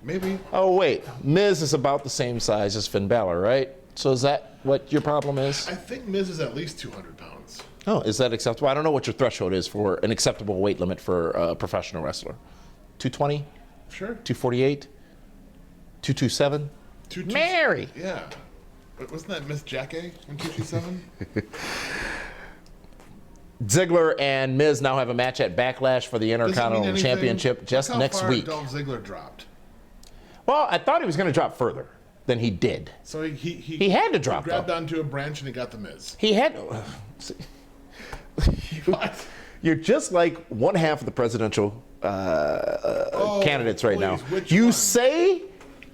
[SPEAKER 3] Maybe.
[SPEAKER 1] Oh, wait. Miz is about the same size as Finn Balor, right? So is that what your problem is?
[SPEAKER 3] I think Miz is at least 200 pounds.
[SPEAKER 1] Oh, is that acceptable? I don't know what your threshold is for an acceptable weight limit for a professional wrestler. 220?
[SPEAKER 3] Sure.
[SPEAKER 1] 248? 227? Mary!
[SPEAKER 3] Yeah. But wasn't that Miss Jackie in 227?
[SPEAKER 1] Ziggler and Miz now have a match at Backlash for the Intercontinental Championship just next week.
[SPEAKER 3] Dolph Ziggler dropped.
[SPEAKER 1] Well, I thought he was going to drop further than he did.
[SPEAKER 3] So
[SPEAKER 1] he had to drop.
[SPEAKER 3] He grabbed onto a branch and he got the Miz.
[SPEAKER 1] He had.
[SPEAKER 3] What?
[SPEAKER 1] You're just like one half of the presidential candidates right now. You say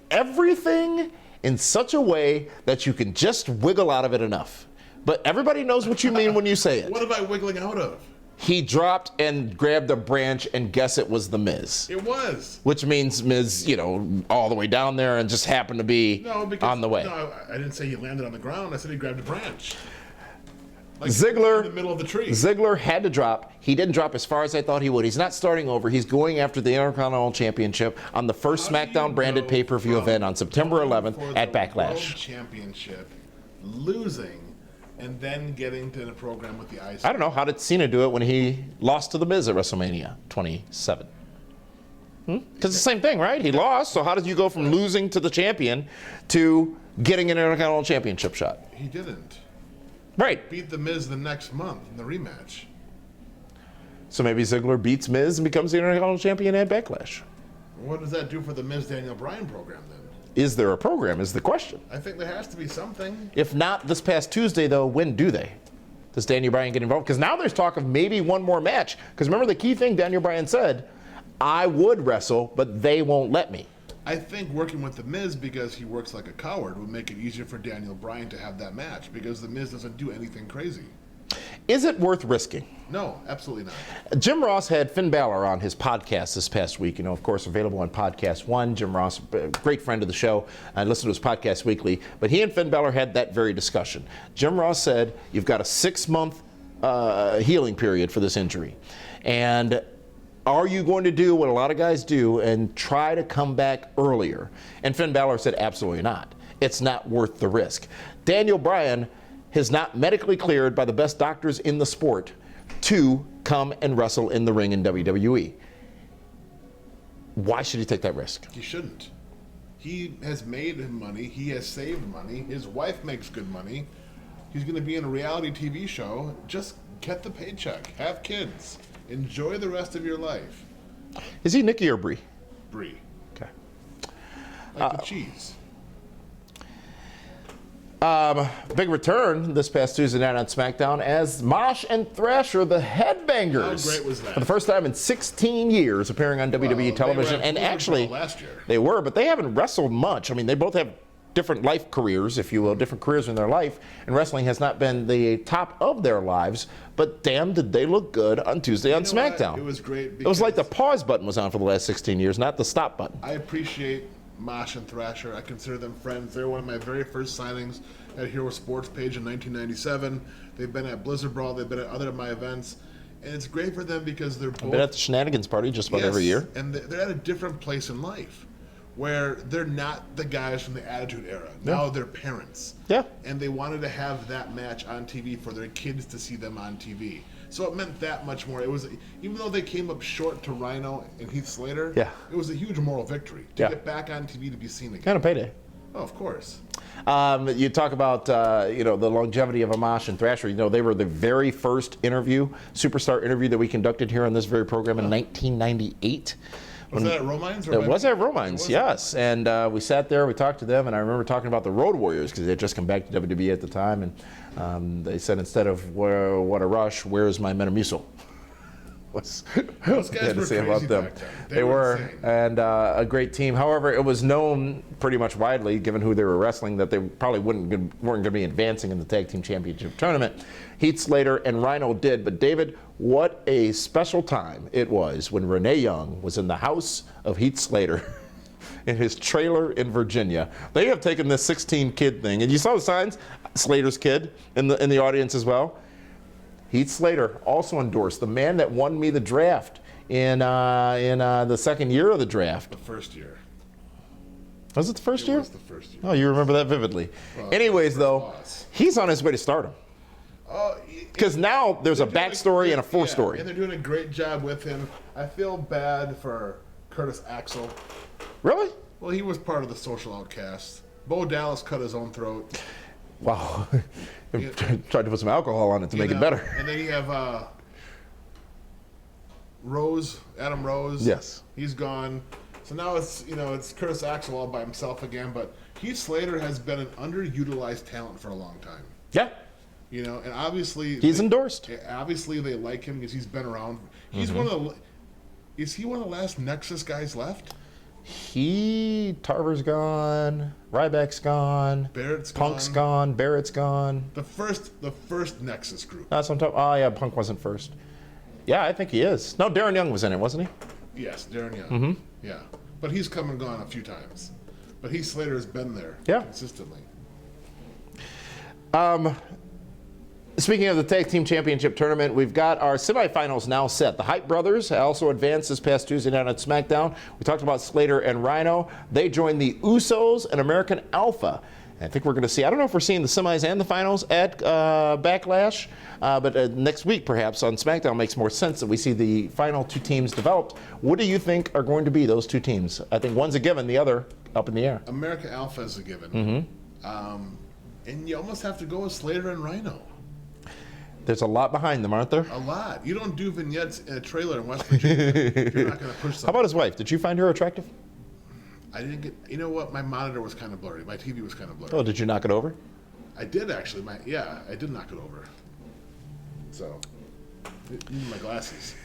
[SPEAKER 1] everything in such a way that you can just wiggle out of it enough. But everybody knows what you mean when you say it.
[SPEAKER 3] What am I wiggling out of?
[SPEAKER 1] He dropped and grabbed a branch, and guess it was the Miz.
[SPEAKER 3] It was.
[SPEAKER 1] Which means Miz, all the way down there and just happened to be on the way.
[SPEAKER 3] No, I didn't say he landed on the ground. I said he grabbed a branch. Like
[SPEAKER 1] Ziggler,
[SPEAKER 3] in the middle of the tree.
[SPEAKER 1] Ziggler had to drop. He didn't drop as far as I thought he would. He's not starting over. He's going after the Intercontinental Championship on the first SmackDown branded pay-per-view event on September 11th at Backlash.
[SPEAKER 3] World Championship, losing, and then getting to the program with the IC.
[SPEAKER 1] I don't know. How did Cena do it when he lost to The Miz at WrestleMania 27? Because it's the same thing, right? He lost, so how did you go from losing to the champion to getting an Intercontinental Championship shot?
[SPEAKER 3] He didn't.
[SPEAKER 1] Right.
[SPEAKER 3] Beat the Miz the next month in the rematch.
[SPEAKER 1] So maybe Ziggler beats Miz and becomes the Intercontinental Champion at Backlash.
[SPEAKER 3] What does that do for the Miz Daniel Bryan program then?
[SPEAKER 1] Is there a program is the question.
[SPEAKER 3] I think there has to be something.
[SPEAKER 1] If not this past Tuesday, though, when do they? Does Daniel Bryan get involved? Because now there's talk of maybe one more match. Because remember the key thing Daniel Bryan said, I would wrestle, but they won't let me.
[SPEAKER 3] I think working with The Miz because he works like a coward would make it easier for Daniel Bryan to have that match because The Miz doesn't do anything crazy.
[SPEAKER 1] Is it worth risking?
[SPEAKER 3] No, absolutely not.
[SPEAKER 1] Jim Ross had Finn Balor on his podcast this past week. Of course, available on Podcast One. Jim Ross, a great friend of the show. I listen to his podcast weekly. But he and Finn Balor had that very discussion. Jim Ross said, you've got a 6-month healing period for this injury. And are you going to do what a lot of guys do and try to come back earlier? And Finn Balor said, absolutely not. It's not worth the risk. Daniel Bryan is not medically cleared by the best doctors in the sport to come and wrestle in the ring in WWE. Why should he take that risk?
[SPEAKER 3] He shouldn't. He has made money. He has saved money. His wife makes good money. He's going to be in a reality TV show. Just get the paycheck. Have kids. Enjoy the rest of your life.
[SPEAKER 1] Is he Nikki or Brie?
[SPEAKER 3] Brie.
[SPEAKER 1] Okay.
[SPEAKER 3] Like the cheese.
[SPEAKER 1] Big return this past Tuesday night on SmackDown as Mosh and Thrasher, the Headbangers,
[SPEAKER 3] How great was that?
[SPEAKER 1] for the first time in 16 years appearing on WWE television. And actually,
[SPEAKER 3] last year
[SPEAKER 1] they were, but they haven't wrestled much. I mean, they both have different life careers, if you will, different careers in their life, and wrestling has not been the top of their lives, but damn, did they look good on Tuesday on SmackDown.
[SPEAKER 3] It was great.
[SPEAKER 1] It was like the pause button was on for the last 16 years, not the stop button.
[SPEAKER 3] I appreciate Mosh and Thrasher. I consider them friends. They're one of my very first signings at Hero Sports Page in 1997. They've been at Blizzard Brawl. They've been at other of my events. And it's great for them because they're both...
[SPEAKER 1] I've been at the Shenanigans Party just about every year.
[SPEAKER 3] And they're at a different place in life where they're not the guys from the Attitude Era. Now they're parents.
[SPEAKER 1] Yeah.
[SPEAKER 3] And they wanted to have that match on TV for their kids to see them on TV. So it meant that much more. It was, even though they came up short to Rhino and Heath Slater, it was a huge moral victory to get back on TV to be seen again.
[SPEAKER 1] Kind of payday.
[SPEAKER 3] Oh, of course.
[SPEAKER 1] You talk about the longevity of Mosh and Thrasher. You know, they were the very first superstar interview that we conducted here on this very program in 1998.
[SPEAKER 3] Was that at Romines?
[SPEAKER 1] It was at Romines, yes. And we sat there, we talked to them, and I remember talking about the Road Warriors because they had just come back to WWE at the time, and they said instead of "What a Rush," "Where's my Metamucil?"
[SPEAKER 3] Those guys were crazy back then.
[SPEAKER 1] They were, and a great team. However, it was known pretty much widely, given who they were wrestling, that they probably weren't going to be advancing in the Tag Team Championship tournament. Heath Slater and Rhino did, but David, what a special time it was when Renee Young was in the house of Heath Slater in his trailer in Virginia. They have taken this 16-kid thing, and you saw the signs, Slater's kid in the audience as well. Heath Slater also endorsed the man that won me the draft in the second year of the draft.
[SPEAKER 3] The first year.
[SPEAKER 1] Was it the first year?
[SPEAKER 3] It was the first year.
[SPEAKER 1] Oh, you remember that vividly.
[SPEAKER 3] Well,
[SPEAKER 1] anyways, though, he's on his way to stardom. Because now there's a backstory and a forestory.
[SPEAKER 3] And they're doing a great job with him. I feel bad for Curtis Axel.
[SPEAKER 1] Really?
[SPEAKER 3] Well, he was part of the social outcasts. Bo Dallas cut his own throat.
[SPEAKER 1] Wow. Tried to put some alcohol on it to make it better.
[SPEAKER 3] And then you have Adam Rose.
[SPEAKER 1] Yes.
[SPEAKER 3] He's gone. So now it's Curtis Axel all by himself again. But Heath Slater has been an underutilized talent for a long time.
[SPEAKER 1] Yeah.
[SPEAKER 3] And obviously
[SPEAKER 1] he's endorsed.
[SPEAKER 3] Obviously they like him because he's been around. He's is he one of the last Nexus guys left?
[SPEAKER 1] Tarver's gone, Ryback's gone, Punk's gone, Barrett's gone.
[SPEAKER 3] The first Nexus group.
[SPEAKER 1] That's what I'm talking. Oh yeah, Punk wasn't first. Yeah, I think he is. No, Darren Young was in it, wasn't he?
[SPEAKER 3] Yes, Darren Young. Yeah, but he's come and gone a few times. But Heath Slater has been there consistently.
[SPEAKER 1] Speaking of the Tag Team Championship Tournament, we've got our semifinals now set. The Hype Brothers also advanced this past Tuesday night on SmackDown. We talked about Slater and Rhino. They joined the Usos and American Alpha. And I think we're going to see, I don't know if we're seeing the semis and the finals at Backlash, but next week perhaps on SmackDown makes more sense that we see the final two teams developed. What do you think are going to be those two teams? I think one's a given, the other up in the air.
[SPEAKER 3] American Alpha is a given. And you almost have to go with Slater and Rhino.
[SPEAKER 1] There's a lot behind them, aren't there?
[SPEAKER 3] A lot. You don't do vignettes in a trailer in West Virginia. You're not going to push something.
[SPEAKER 1] How about his wife? Did you find her attractive?
[SPEAKER 3] I didn't get. You know what? My monitor was kind of blurry. My TV was kind of blurry.
[SPEAKER 1] Oh, did you knock it over?
[SPEAKER 3] I did actually. I did knock it over. So, need my glasses.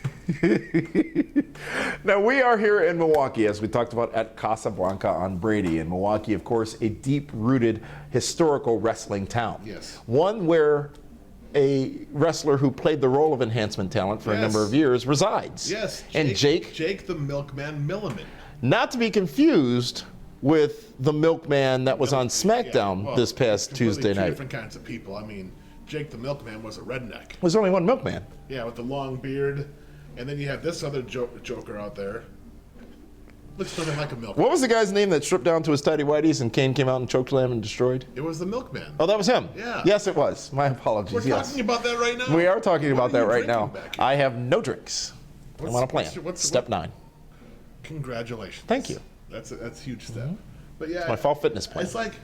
[SPEAKER 1] Now, we are here in Milwaukee, as we talked about at Casablanca on Brady. And Milwaukee, of course, a deep-rooted historical wrestling town.
[SPEAKER 3] Yes.
[SPEAKER 1] One where a wrestler who played the role of enhancement talent for a number of years resides.
[SPEAKER 3] Yes.
[SPEAKER 1] Jake
[SPEAKER 3] the Milkman Milliman.
[SPEAKER 1] Not to be confused with the Milkman that was on SmackDown this past Tuesday night.
[SPEAKER 3] Two different kinds of people. I mean, Jake the Milkman was a redneck.
[SPEAKER 1] There's only one Milkman.
[SPEAKER 3] Yeah, with the long beard. And then you have this other joker out there. Looks nothing like a milkman.
[SPEAKER 1] What was the guy's name that stripped down to his tidy whities and Kane came out and chokeslammed and destroyed?
[SPEAKER 3] It was the Milkman.
[SPEAKER 1] Oh, that was him?
[SPEAKER 3] Yeah.
[SPEAKER 1] Yes, it was. My apologies.
[SPEAKER 3] We're talking about that right now?
[SPEAKER 1] We are talking about that right now. I have no drinks. I'm on a plan. Step 9.
[SPEAKER 3] Congratulations.
[SPEAKER 1] Thank you.
[SPEAKER 3] That's a huge step. But yeah,
[SPEAKER 1] it's my fall fitness plan.
[SPEAKER 3] It's like,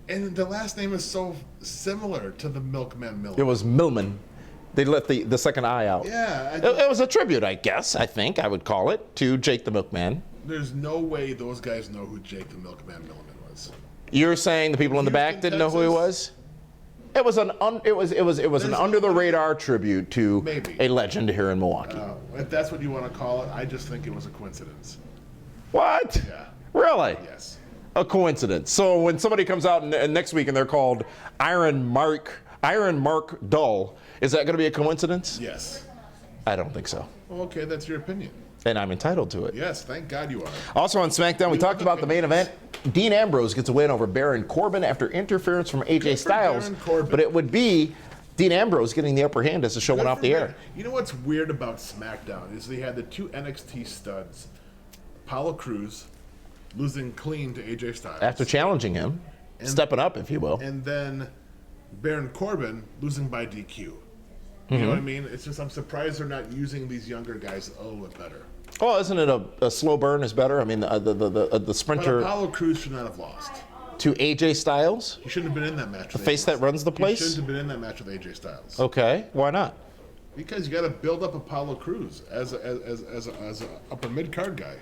[SPEAKER 3] and the last name is so similar to the Milkman Milliman.
[SPEAKER 1] It was Millman. They left the second I out.
[SPEAKER 3] Yeah.
[SPEAKER 1] It was a tribute, I guess, I think I would call it, to Jake the Milkman.
[SPEAKER 3] There's no way those guys know who Jake the Milkman Milliman was.
[SPEAKER 1] You're saying the people in the back didn't know who he was? It was an under the radar tribute to a legend here in Milwaukee.
[SPEAKER 3] If that's what you want to call it, I just think it was a coincidence.
[SPEAKER 1] What?
[SPEAKER 3] Yeah.
[SPEAKER 1] Really?
[SPEAKER 3] Yes.
[SPEAKER 1] A coincidence. So when somebody comes out next week and they're called Iron Mark Dull, is that going to be a coincidence?
[SPEAKER 3] Yes.
[SPEAKER 1] I don't think so.
[SPEAKER 3] Well, okay, that's your opinion.
[SPEAKER 1] And I'm entitled to it.
[SPEAKER 3] Yes, thank God you are.
[SPEAKER 1] Also on SmackDown, we talked about the main event. Dean Ambrose gets a win over Baron Corbin after interference from AJ Styles. But it would be Dean Ambrose getting the upper hand as the show went off the air.
[SPEAKER 3] You know what's weird about SmackDown is they had the two NXT studs, Apollo Crews losing clean to AJ Styles.
[SPEAKER 1] After challenging him, stepping up, if you will.
[SPEAKER 3] And then Baron Corbin losing by DQ. You know what I mean? It's just I'm surprised they're not using these younger guys a little bit better.
[SPEAKER 1] Well, isn't it a slow burn is better? I mean, the sprinter.
[SPEAKER 3] But Apollo Crews should not have lost.
[SPEAKER 1] To AJ Styles?
[SPEAKER 3] He shouldn't have been in that match.
[SPEAKER 1] The face that runs the place?
[SPEAKER 3] He shouldn't have been in that match with AJ Styles.
[SPEAKER 1] Okay, why not?
[SPEAKER 3] Because you got to build up Apollo Crews as a upper mid card guy.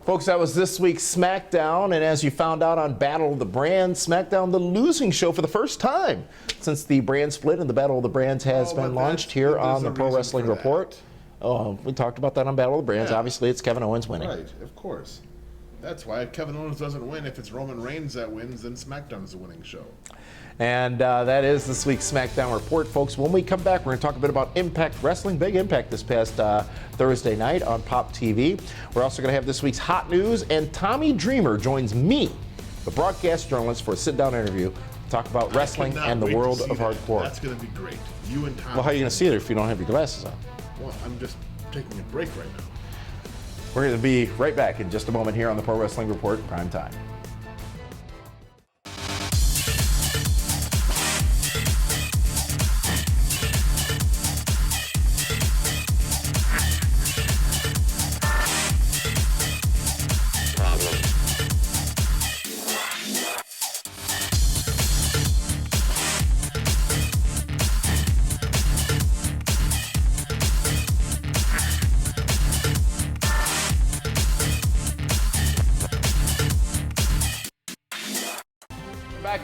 [SPEAKER 1] Folks, that was this week's SmackDown, and as you found out on Battle of the Brands, SmackDown, the losing show for the first time since the brand split and the Battle of the Brands has been launched here on the Pro Wrestling Report. Oh, we talked about that on Battle of the Brands.
[SPEAKER 3] Yeah.
[SPEAKER 1] Obviously, it's Kevin Owens winning.
[SPEAKER 3] Right, of course. That's why Kevin Owens doesn't win. If it's Roman Reigns that wins, then SmackDown's the winning show.
[SPEAKER 1] And that is this week's SmackDown Report, folks. When we come back, we're going to talk a bit about Impact Wrestling. Big Impact this past Thursday night on Pop TV. We're also going to have this week's hot news, and Tommy Dreamer joins me, the broadcast journalist, for a sit-down interview to talk about wrestling and the world of hardcore.
[SPEAKER 3] That's going to be great. You and Tommy.
[SPEAKER 1] Well, how are you going to see it if you don't have your glasses on?
[SPEAKER 3] Well, I'm just taking a break right now.
[SPEAKER 1] We're going to be right back in just a moment here on the Pro Wrestling Report, Prime Time.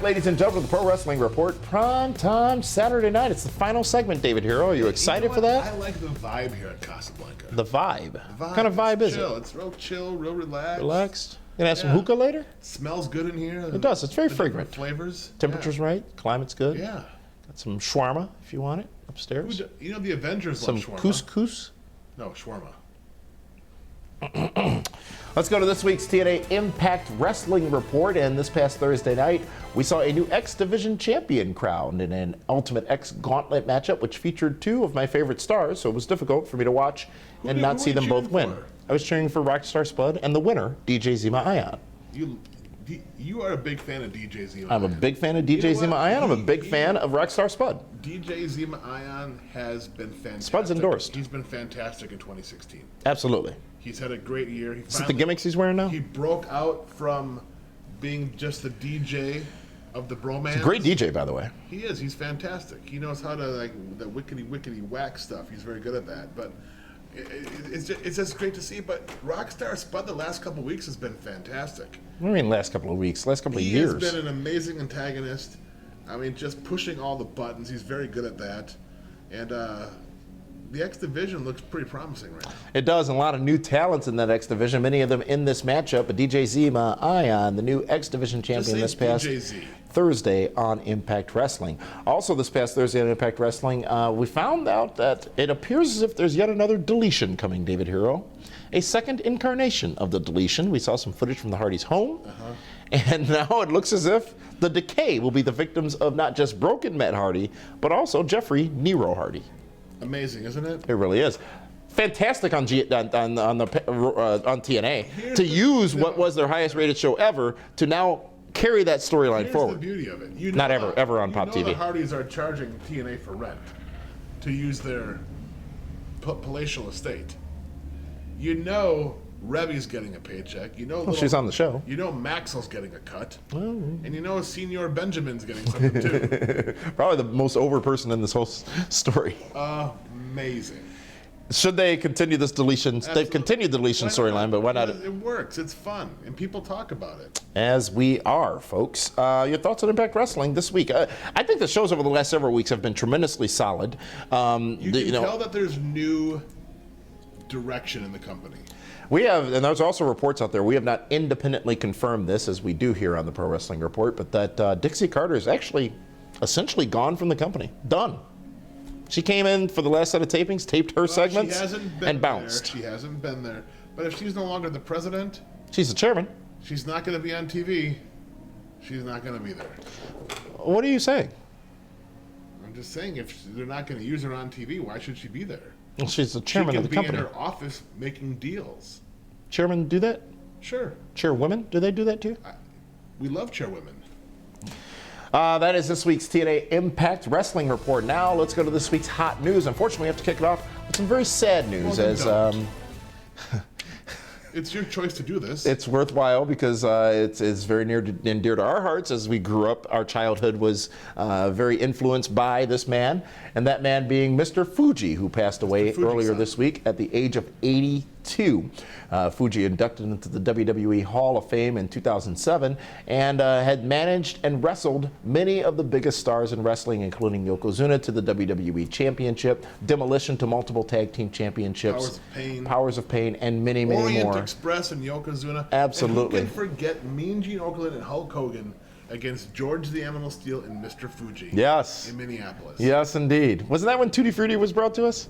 [SPEAKER 1] Ladies and gentlemen, the Pro Wrestling Report, Prime Time Saturday night. It's the final segment, David Hero. Are you excited for that?
[SPEAKER 3] I like the vibe here at Casablanca.
[SPEAKER 1] The vibe? What kind of vibe is it?
[SPEAKER 3] It's real chill, real relaxed.
[SPEAKER 1] Relaxed? You gonna have some hookah later?
[SPEAKER 3] It smells good in here.
[SPEAKER 1] It does. It's very fragrant.
[SPEAKER 3] Flavors.
[SPEAKER 1] Temperature's right. Climate's good.
[SPEAKER 3] Yeah.
[SPEAKER 1] Got some shawarma if you want it upstairs.
[SPEAKER 3] You know the Avengers
[SPEAKER 1] Some
[SPEAKER 3] love shawarma.
[SPEAKER 1] couscous.
[SPEAKER 3] No, shawarma.
[SPEAKER 1] Let's go to this week's TNA Impact Wrestling Report. And this past Thursday night, we saw a new X Division champion crowned in an Ultimate X Gauntlet matchup, which featured two of my favorite stars, so it was difficult for me to watch and not see them both win. I was cheering for Rockstar Spud and the winner, DJ Zima Ion.
[SPEAKER 3] You are a big fan of DJ Zima.
[SPEAKER 1] I'm a big fan of DJ Zima Ion. I'm a big fan of Rockstar Spud.
[SPEAKER 3] DJ Zima Ion has been fantastic.
[SPEAKER 1] Spud's endorsed.
[SPEAKER 3] He's been fantastic in 2016.
[SPEAKER 1] Absolutely.
[SPEAKER 3] He's had a great year.
[SPEAKER 1] Is it the gimmicks he's wearing now?
[SPEAKER 3] He broke out from being just the DJ of the bromance.
[SPEAKER 1] He's a great DJ, by the way.
[SPEAKER 3] He is. He's fantastic. He knows how to, like, the wickety whack stuff. He's very good at that. But it's just great to see. But Rockstar Spud the last couple of weeks has been fantastic.
[SPEAKER 1] What do you mean last couple of weeks? Last couple of years.
[SPEAKER 3] He has been an amazing antagonist. I mean, just pushing all the buttons. He's very good at that. And the X Division looks pretty promising right now.
[SPEAKER 1] It does, and a lot of new talents in that X Division, many of them in this matchup. But DJ Zima Ion, the new X Division champion this past Thursday on Impact Wrestling. Also this past Thursday on Impact Wrestling, we found out that it appears as if there's yet another deletion coming, David Hero. A second incarnation of the deletion. We saw some footage from the Hardys' home. And now it looks as if the Decay will be the victims of not just broken Matt Hardy, but also Jeffrey Nero Hardy.
[SPEAKER 3] Amazing, isn't it?
[SPEAKER 1] It really is. Fantastic on TNA to use what was their highest rated show ever to now carry that storyline forward.
[SPEAKER 3] Here's the beauty of it.
[SPEAKER 1] Not ever on Pop TV.
[SPEAKER 3] The Hardys are charging TNA for rent to use their palatial estate. You know Revy's getting a paycheck. You know
[SPEAKER 1] she's on the show.
[SPEAKER 3] You know Maxwell's getting a cut. And you know Senior Benjamin's getting something too.
[SPEAKER 1] Probably the most over person in this whole story.
[SPEAKER 3] Amazing.
[SPEAKER 1] Should they continue this deletion?
[SPEAKER 3] Absolutely.
[SPEAKER 1] They've continued the deletion storyline, but why not?
[SPEAKER 3] It works. It's fun, and people talk about it.
[SPEAKER 1] As we are, folks. Your thoughts on Impact Wrestling this week? I think the shows over the last several weeks have been tremendously solid.
[SPEAKER 3] You can tell that there's new direction in the company.
[SPEAKER 1] We have, and there's also reports out there, we have not independently confirmed this, as we do here on the Pro Wrestling Report, but that Dixie Carter is actually essentially gone from the company. Done. She came in for the last set of tapings, taped her segments, and bounced.
[SPEAKER 3] She hasn't been there. But if she's no longer the president,
[SPEAKER 1] she's the chairman.
[SPEAKER 3] She's not going to be on TV. She's not going to be there.
[SPEAKER 1] What are you saying?
[SPEAKER 3] I'm just saying, if they're not going to use her on TV, why should she be there?
[SPEAKER 1] Well, she's the chairman of the company.
[SPEAKER 3] She can be in her office making deals.
[SPEAKER 1] Chairmen do that?
[SPEAKER 3] Sure.
[SPEAKER 1] Chairwomen, do they do that too?
[SPEAKER 3] We love chairwomen.
[SPEAKER 1] That is this week's TNA Impact Wrestling Report. Now let's go to this week's hot news. Unfortunately, we have to kick it off with some very sad news.
[SPEAKER 3] It's your choice to do this.
[SPEAKER 1] It's worthwhile because it's very near and dear to our hearts. As we grew up, our childhood was very influenced by this man, and that man being Mr. Fuji, who passed away earlier this week at the age of 82. Fuji inducted into the WWE Hall of Fame in 2007 and had managed and wrestled many of the biggest stars in wrestling, including Yokozuna to the WWE Championship, Demolition to multiple tag team championships, Powers of Pain, and many, many
[SPEAKER 3] Orient
[SPEAKER 1] more.
[SPEAKER 3] Express and Yokozuna.
[SPEAKER 1] Absolutely.
[SPEAKER 3] And who can forget Mean Gene Okerlund and Hulk Hogan against George the Animal Steel and Mr. Fuji?
[SPEAKER 1] Yes.
[SPEAKER 3] In Minneapolis.
[SPEAKER 1] Yes, indeed. Wasn't that when Tutti Frutti was brought to us?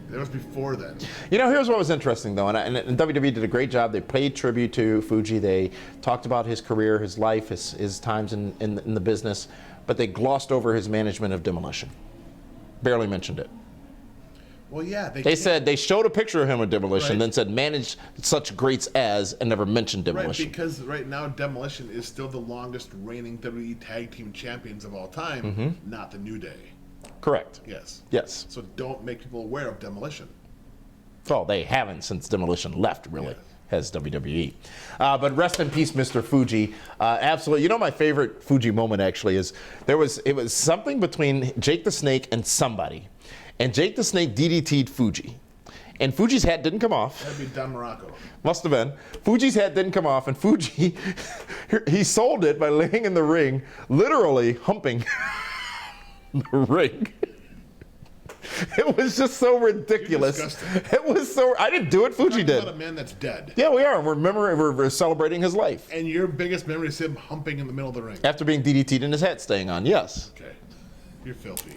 [SPEAKER 3] That was before then.
[SPEAKER 1] You know, here's what was interesting, though, and WWE did a great job. They paid tribute to Fuji. They talked about his career, his life, his times in the business, but they glossed over his management of Demolition. Barely mentioned it.
[SPEAKER 3] Well, yeah.
[SPEAKER 1] They said they showed a picture of him with Demolition,
[SPEAKER 3] right.
[SPEAKER 1] then said managed such greats as, and never mentioned Demolition.
[SPEAKER 3] Right, because right now Demolition is still the longest reigning WWE Tag Team Champions of all time, not the New Day.
[SPEAKER 1] Correct.
[SPEAKER 3] Yes.
[SPEAKER 1] Yes.
[SPEAKER 3] So don't make people aware of Demolition.
[SPEAKER 1] Well, they haven't since Demolition left, really, has WWE. But rest in peace, Mr. Fuji. Absolutely. You know, my favorite Fuji moment actually is it was something between Jake the Snake and somebody, and Jake the Snake DDT'd Fuji. And Fuji's hat didn't come off.
[SPEAKER 3] That'd be Don Morocco.
[SPEAKER 1] Must have been. Fuji's hat didn't come off, and Fuji, he sold it by laying in the ring, literally humping the ring. It was just so ridiculous. It was so. I didn't do it. Fuji did.
[SPEAKER 3] About a man that's dead.
[SPEAKER 1] Yeah, we are. We're celebrating his life.
[SPEAKER 3] And your biggest memory is him humping in the middle of the ring.
[SPEAKER 1] After being DDT'd and his hat staying on. Yes.
[SPEAKER 3] Okay. You're filthy.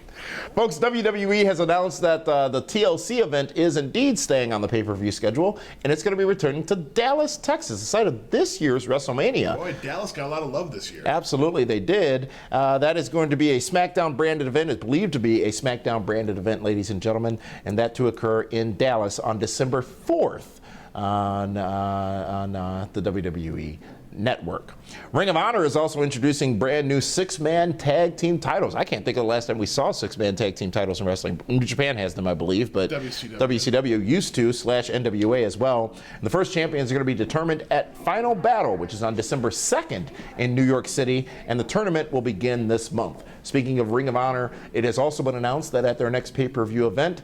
[SPEAKER 1] Folks, WWE has announced that the TLC event is indeed staying on the pay-per-view schedule, and it's going to be returning to Dallas, Texas, the site of this year's WrestleMania.
[SPEAKER 3] Boy, Dallas got a lot of love this year.
[SPEAKER 1] Absolutely, they did. That is going to be a SmackDown branded event. It's believed to be a SmackDown branded event, ladies and gentlemen, and that to occur in Dallas on December 4th on the WWE Network. Ring of Honor is also introducing brand new 6-man tag team titles. I can't think of the last time we saw 6-man tag team titles in wrestling. New Japan has them, I believe, but WCW used to, /NWA as well. And the first champions are going to be determined at Final Battle, which is on December 2nd in New York City, and the tournament will begin this month. Speaking of Ring of Honor, it has also been announced that at their next pay-per-view event,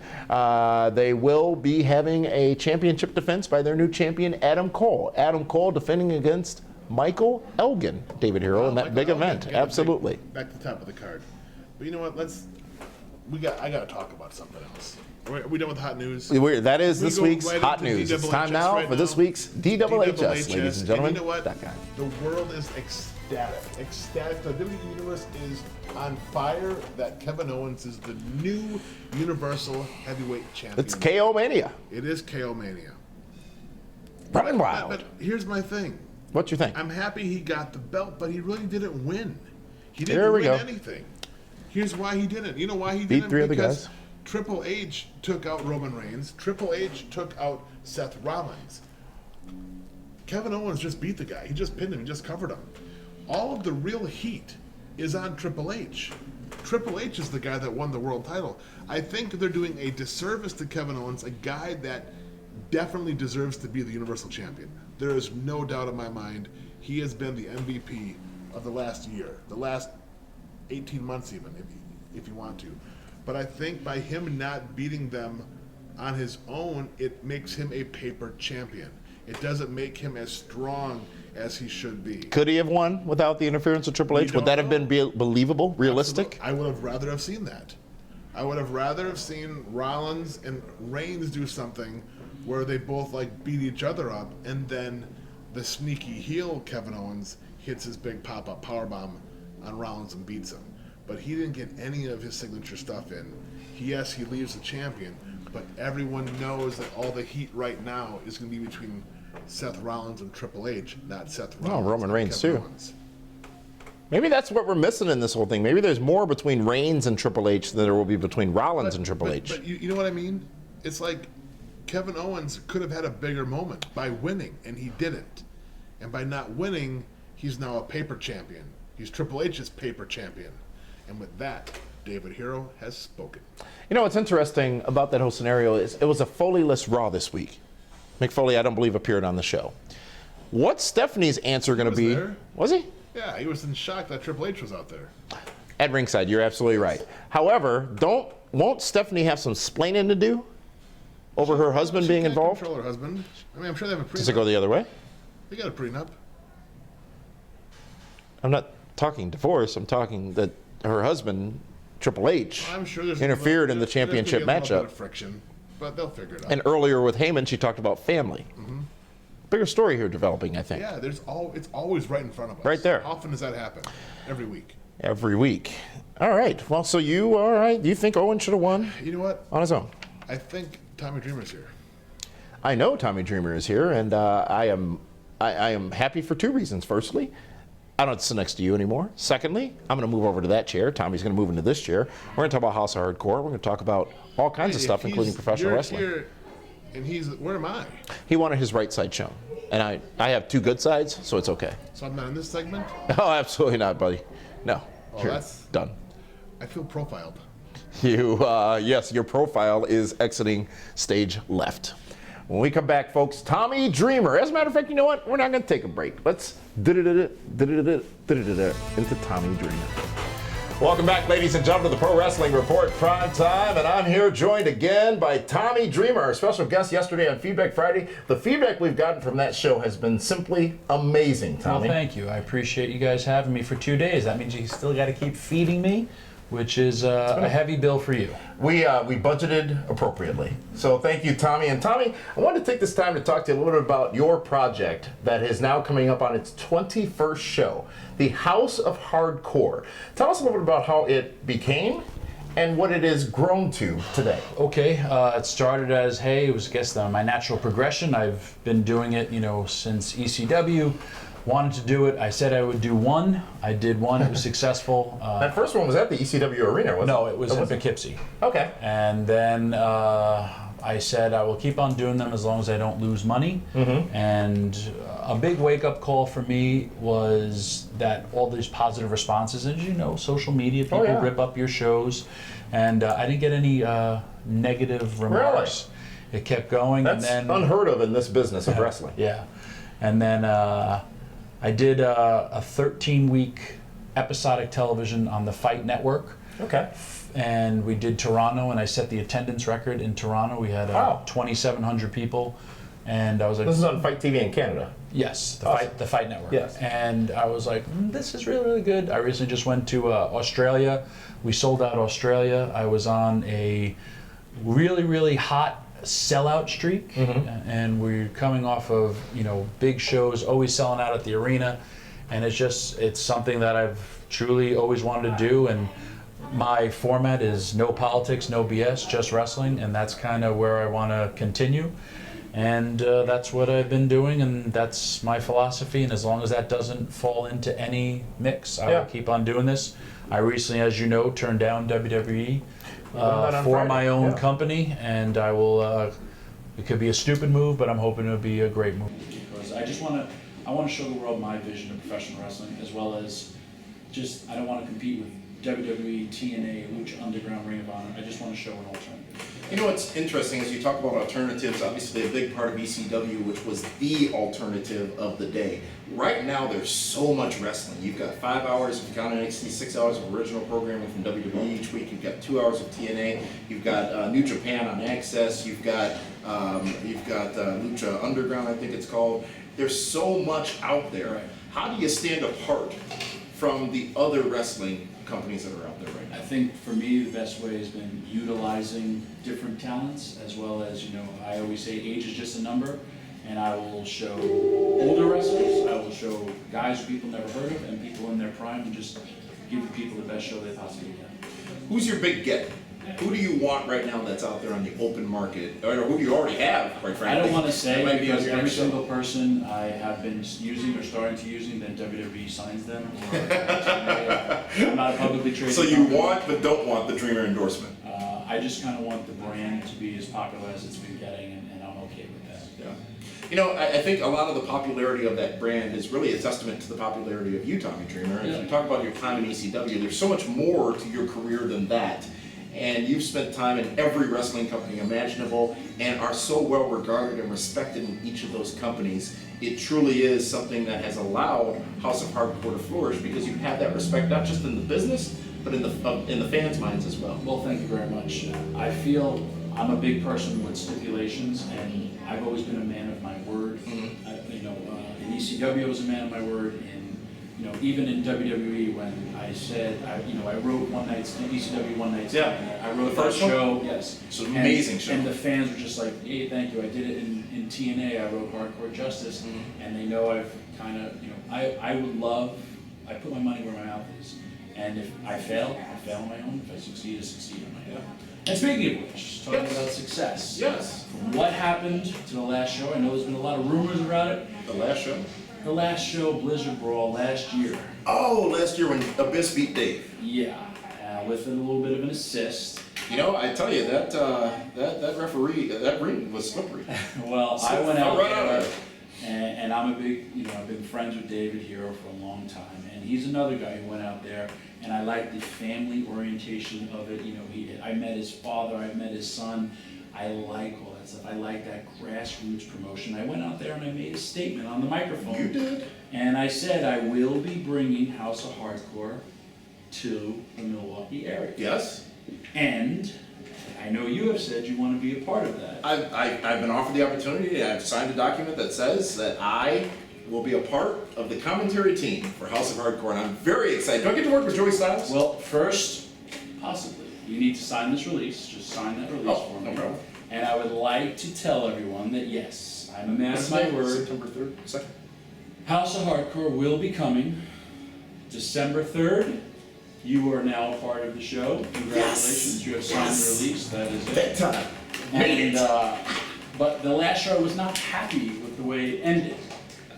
[SPEAKER 1] they will be having a championship defense by their new champion, Adam Cole. Adam Cole defending against Michael Elgin, David Hero, in that
[SPEAKER 3] Michael
[SPEAKER 1] big
[SPEAKER 3] Elgin.
[SPEAKER 1] event.
[SPEAKER 3] Yeah,
[SPEAKER 1] Absolutely.
[SPEAKER 3] Back to the top of the card. But you know what? I got to talk about something else. Are we done with hot news?
[SPEAKER 1] That is this week's
[SPEAKER 3] right
[SPEAKER 1] hot
[SPEAKER 3] into
[SPEAKER 1] news. It's
[SPEAKER 3] DWHS
[SPEAKER 1] time now
[SPEAKER 3] right
[SPEAKER 1] for this week's DWHS, ladies and gentlemen.
[SPEAKER 3] And you know what?
[SPEAKER 1] That guy.
[SPEAKER 3] The world is ecstatic. Ecstatic. The WWE Universe is on fire that Kevin Owens is the new Universal Heavyweight Champion.
[SPEAKER 1] It's KO Mania.
[SPEAKER 3] It is KO Mania.
[SPEAKER 1] Running wild.
[SPEAKER 3] But here's my thing.
[SPEAKER 1] What you think?
[SPEAKER 3] I'm happy he got the belt, but he really didn't win. He didn't win anything. Here's why he didn't. You know why he didn't?
[SPEAKER 1] Beat 3 other guys.
[SPEAKER 3] Triple H took out Roman Reigns. Triple H took out Seth Rollins. Kevin Owens just beat the guy. He just pinned him. He just covered him. All of the real heat is on Triple H. Triple H is the guy that won the world title. I think they're doing a disservice to Kevin Owens, a guy that definitely deserves to be the Universal Champion. There is no doubt in my mind he has been the MVP of the last year, the last 18 months even, if you want to. But I think by him not beating them on his own, it makes him a paper champion. It doesn't make him as strong as he should be.
[SPEAKER 1] Could he have won without the interference of Triple H? Would that have been believable, realistic?
[SPEAKER 3] Absolutely. I would have rather have seen that. I would have rather have seen Rollins and Reigns do something where they both like beat each other up, and then the sneaky heel Kevin Owens hits his big pop-up powerbomb on Rollins and beats him. But he didn't get any of his signature stuff in. Yes, he leaves the champion, but everyone knows that all the heat right now is going to be between Seth Rollins and Triple H, not Seth Rollins.
[SPEAKER 1] Roman
[SPEAKER 3] and
[SPEAKER 1] Reigns
[SPEAKER 3] Kevin
[SPEAKER 1] too.
[SPEAKER 3] Owens.
[SPEAKER 1] Maybe that's what we're missing in this whole thing. Maybe there's more between Reigns and Triple H than there will be between Rollins and Triple H.
[SPEAKER 3] But you know what I mean? It's like Kevin Owens could have had a bigger moment by winning, and he didn't. And by not winning, he's now a paper champion. He's Triple H's paper champion. And with that, David Hero has spoken.
[SPEAKER 1] You know what's interesting about that whole scenario is it was a Foley-less Raw this week. Mick Foley, I don't believe, appeared on the show. What's Stephanie's answer going to be?
[SPEAKER 3] There.
[SPEAKER 1] Was he?
[SPEAKER 3] Yeah, he was in shock that Triple H was out there.
[SPEAKER 1] At ringside, you're absolutely right. However, won't Stephanie have some splaining to do over her husband being involved?
[SPEAKER 3] Control her husband. I mean, I'm sure they have a prenup.
[SPEAKER 1] Does it go the other way?
[SPEAKER 3] They got a prenup.
[SPEAKER 1] I'm not talking divorce. I'm talking that her husband, Triple H,
[SPEAKER 3] I'm sure there's
[SPEAKER 1] interfered in the championship
[SPEAKER 3] there's gonna be a little
[SPEAKER 1] matchup.
[SPEAKER 3] bit of friction, but they'll figure it out.
[SPEAKER 1] And earlier with Heyman, she talked about family. Bigger story here developing, I think.
[SPEAKER 3] Yeah, it's always right in front of us.
[SPEAKER 1] Right there.
[SPEAKER 3] How often does that happen? Every week.
[SPEAKER 1] Every week. All right. Well, so you, all right. Do you think Owen should have won
[SPEAKER 3] You know what?
[SPEAKER 1] on his own?
[SPEAKER 3] I think Tommy Dreamer's here.
[SPEAKER 1] I know Tommy Dreamer is here, and I am happy for two reasons. Firstly, I don't sit next to you anymore. Secondly, I'm going to move over to that chair. Tommy's going to move into this chair. We're going to talk about House of Hardcore. We're going to talk about all kinds of stuff, including professional wrestling.
[SPEAKER 3] Here, and where am I?
[SPEAKER 1] He wanted his right side shown, and I have two good sides, so it's okay.
[SPEAKER 3] So I'm not in this segment?
[SPEAKER 1] Oh, absolutely not, buddy. No,
[SPEAKER 3] Oh,
[SPEAKER 1] you're
[SPEAKER 3] that's-
[SPEAKER 1] done.
[SPEAKER 3] I feel profiled.
[SPEAKER 1] You, yes, your profile is exiting stage left. When we come back, folks, Tommy Dreamer. As a matter of fact, you know what? We're not going to take a break. Let's into Tommy Dreamer. Welcome back, ladies and gentlemen, to the Pro Wrestling Report Prime Time, and I'm here joined again by Tommy Dreamer, our special guest yesterday on Feedback Friday. The feedback we've gotten from that show has been simply amazing, Tommy.
[SPEAKER 5] Well, thank you. I appreciate you guys having me for 2 days. That means you still got to keep feeding me, which is a heavy bill for you.
[SPEAKER 1] We budgeted appropriately. So thank you, Tommy. And Tommy, I wanted to take this time to talk to you a little bit about your project that is now coming up on its 21st show, the House of Hardcore. Tell us a little bit about how it became and what it has grown to today.
[SPEAKER 5] Okay, it started as, hey, it was, I guess, my natural progression. I've been doing it, since ECW. Wanted to do it. I said I would do one. I did one. It was successful.
[SPEAKER 1] That first one was at the ECW arena, wasn't it?
[SPEAKER 5] No, it was in Poughkeepsie.
[SPEAKER 1] Okay.
[SPEAKER 5] And then I said I will keep on doing them as long as I don't lose money. And a big wake-up call for me was that all these positive responses, as you know, social media, people rip up your shows, and I didn't get any negative remarks. Really? It kept going.
[SPEAKER 1] That's
[SPEAKER 5] and then,
[SPEAKER 1] unheard of in this business of wrestling.
[SPEAKER 5] Yeah. And then I did a 13-week episodic television on the Fight Network.
[SPEAKER 1] Okay.
[SPEAKER 5] And we did Toronto, and I set the attendance record in Toronto. We had 2,700 people, and I was like,
[SPEAKER 1] "This is on Fight TV in Canada."
[SPEAKER 5] Yes, the Fight Network.
[SPEAKER 1] Yes.
[SPEAKER 5] And I was like, this is really, really good. I recently just went to Australia. We sold out Australia. I was on a really, really hot sellout streak, and we're coming off of big shows, always selling out at the arena, and it's something that I've truly always wanted to do. And my format is no politics, no BS, just wrestling, and that's kind of where I want to continue. And that's what I've been doing, and that's my philosophy. And as long as that doesn't fall into any mix, I will keep on doing this. I recently, as you know, turned down WWE for my own company, and I will. It could be a stupid move, but I'm hoping it'll be a great move. Because I want to show the world my vision of professional wrestling, as well as I don't want to compete with WWE, TNA, Lucha Underground, Ring of Honor. I just want to show an alternative.
[SPEAKER 1] You know what's interesting is you talk about alternatives, obviously a big part of ECW, which was the alternative of the day. Right now there's so much wrestling. You've got 5 hours, if you count NXT, 6 hours of original programming from WWE each week. You've got 2 hours of TNA. You've got New Japan on Access. You've got Lucha Underground, I think it's called. There's so much out there.
[SPEAKER 6] Right.
[SPEAKER 1] How do you stand apart from the other wrestling companies that are out there right now?
[SPEAKER 6] I think for me, the best way has been utilizing different talents, as well as, you know, I always say age is just a number, and I will show older wrestlers, I will show guys who people never heard of, and people in their prime, and just give the people the best show they possibly can.
[SPEAKER 1] Who's your big get? Who do you want right now that's out there on the open market, or who do you already have, quite frankly?
[SPEAKER 6] I don't want to
[SPEAKER 1] That
[SPEAKER 6] say,
[SPEAKER 1] might be on
[SPEAKER 6] because
[SPEAKER 1] your
[SPEAKER 6] every
[SPEAKER 1] next show.
[SPEAKER 6] single person I have been using or starting to using, then WWE signs them, or I'm not a publicly traded
[SPEAKER 1] So you
[SPEAKER 6] company.
[SPEAKER 1] want but don't want the Dreamer endorsement.
[SPEAKER 6] I just kind of want the brand to be as popular as it's been getting, and I'm okay with that.
[SPEAKER 1] Yeah. You know, I think a lot of the popularity of that brand is really a testament to the popularity of you, Tommy Dreamer. As you talk about your time in ECW, there's so much more to your career than that. And you've spent time in every wrestling company imaginable and are so well regarded and respected in each of those companies. It truly is something that has allowed House of Hardcore to flourish because you have that respect not just in the business, but in the fans' minds as well.
[SPEAKER 6] Well, thank you very much. I feel I'm a big person with stipulations, and I've always been a man of my word. In ECW I was a man of my word, and even in WWE when I said, I wrote One Night Stand, ECW One Night Stand.
[SPEAKER 1] Yeah.
[SPEAKER 6] I wrote
[SPEAKER 1] The
[SPEAKER 6] that
[SPEAKER 1] first one?
[SPEAKER 6] show, yes.
[SPEAKER 1] It's an amazing show.
[SPEAKER 6] And the fans were just like, hey, thank you. I did it in TNA. I wrote Hardcore Justice, and they know I've kind of, I put my money where my mouth is. And if I fail on my own. If I succeed, I succeed on my own. And speaking of which, talking about success.
[SPEAKER 1] Yes.
[SPEAKER 6] What happened to the last show? I know there's been a lot of rumors about it.
[SPEAKER 1] The last show?
[SPEAKER 6] The last show, Blizzard Brawl, last year.
[SPEAKER 1] Oh, last year when Abyss beat Dave.
[SPEAKER 6] Yeah, with a little bit of an assist.
[SPEAKER 1] You know, I tell you, that referee, that ring was slippery.
[SPEAKER 6] Well, I went out
[SPEAKER 1] Right out
[SPEAKER 6] there,
[SPEAKER 1] of it.
[SPEAKER 6] and I'm a big, I've been friends with David Hero for a long time, and he's another guy who went out there, and I like the family orientation of it. I met his father, I met his son. I like all that stuff. I like that grassroots promotion. I went out there and I made a statement on the microphone.
[SPEAKER 1] You did?
[SPEAKER 6] And I said I will be bringing House of Hardcore to the Milwaukee area.
[SPEAKER 1] Yes.
[SPEAKER 6] And I know you have said you want to be a part of that.
[SPEAKER 1] I've been offered the opportunity. I've signed a document that says that I will be a part of the commentary team for House of Hardcore, and I'm very excited. Do I get to work with Joey Styles?
[SPEAKER 6] Well, first, possibly, you need to sign this release. Just sign that release for me.
[SPEAKER 1] No problem.
[SPEAKER 6] And I would like to tell everyone that yes, I'm a man of my word.
[SPEAKER 1] September 3rd, 2nd.
[SPEAKER 6] House of Hardcore will be coming December 3rd. You are now a part of the show. Congratulations, you have signed the release. That is it.
[SPEAKER 1] Big time.
[SPEAKER 6] But the last show I was not happy with the way it ended.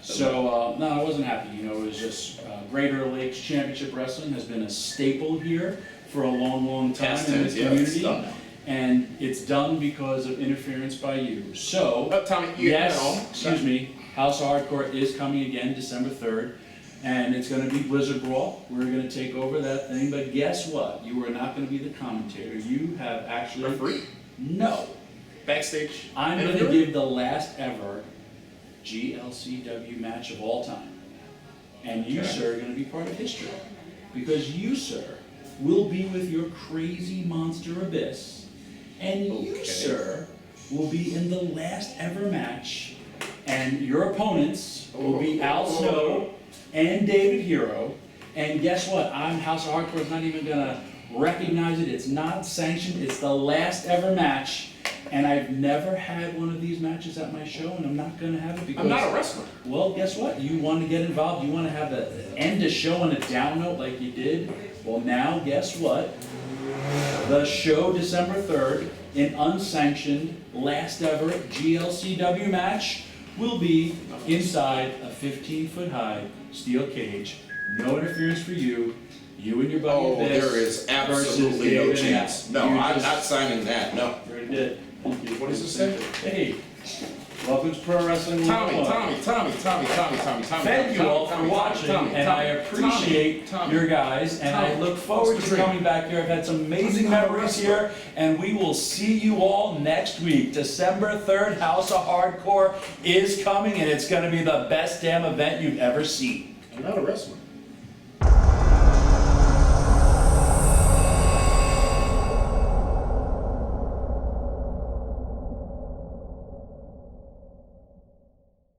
[SPEAKER 6] So, no, I wasn't happy. It was just Greater Lakes Championship Wrestling has been a staple here for a long, long time in this community.
[SPEAKER 1] Done.
[SPEAKER 6] And it's done because of interference by you. So,
[SPEAKER 1] Tommy,
[SPEAKER 6] excuse me, House of Hardcore is coming again December 3rd. And it's going to be Blizzard Brawl. We're going to take over that thing. But guess what? You are not going to be the commentator. You have actually...
[SPEAKER 1] Referee?
[SPEAKER 6] No.
[SPEAKER 1] Backstage?
[SPEAKER 6] I'm going to give the last ever GLCW match of all time. And you, sir, are going to be part of history. Because you, sir, will be with your crazy monster Abyss. And you, sir, will be in the last ever match. And your opponents will be Al Snow and David Hero. And guess what? House of Hardcore is not even going to recognize it. It's not sanctioned. It's the last ever match. And I've never had one of these matches at my show, and I'm not going to have it because...
[SPEAKER 1] I'm not a wrestler.
[SPEAKER 6] Well, guess what? You want to get involved. You want to have end a show on a down note like you did. Well, now, guess what? The show, December 3rd, an unsanctioned, last ever GLCW match, will be inside a 15-foot-high steel cage. No interference for you. You and your buddy Abyss
[SPEAKER 1] there is absolutely no chance. No, I'm not signing that. No.
[SPEAKER 6] You already did. Thank you.
[SPEAKER 1] What does it say?
[SPEAKER 6] Hey, Welcome to Pro Wrestling.
[SPEAKER 7] Tommy.
[SPEAKER 6] Thank you all for watching, and I appreciate your guys, and I look forward to coming back here. I've had some amazing memories here, and we will see you all next week. December 3rd, House of Hardcore is coming, and it's going to be the best damn event you've ever seen.
[SPEAKER 7] I'm not a wrestler.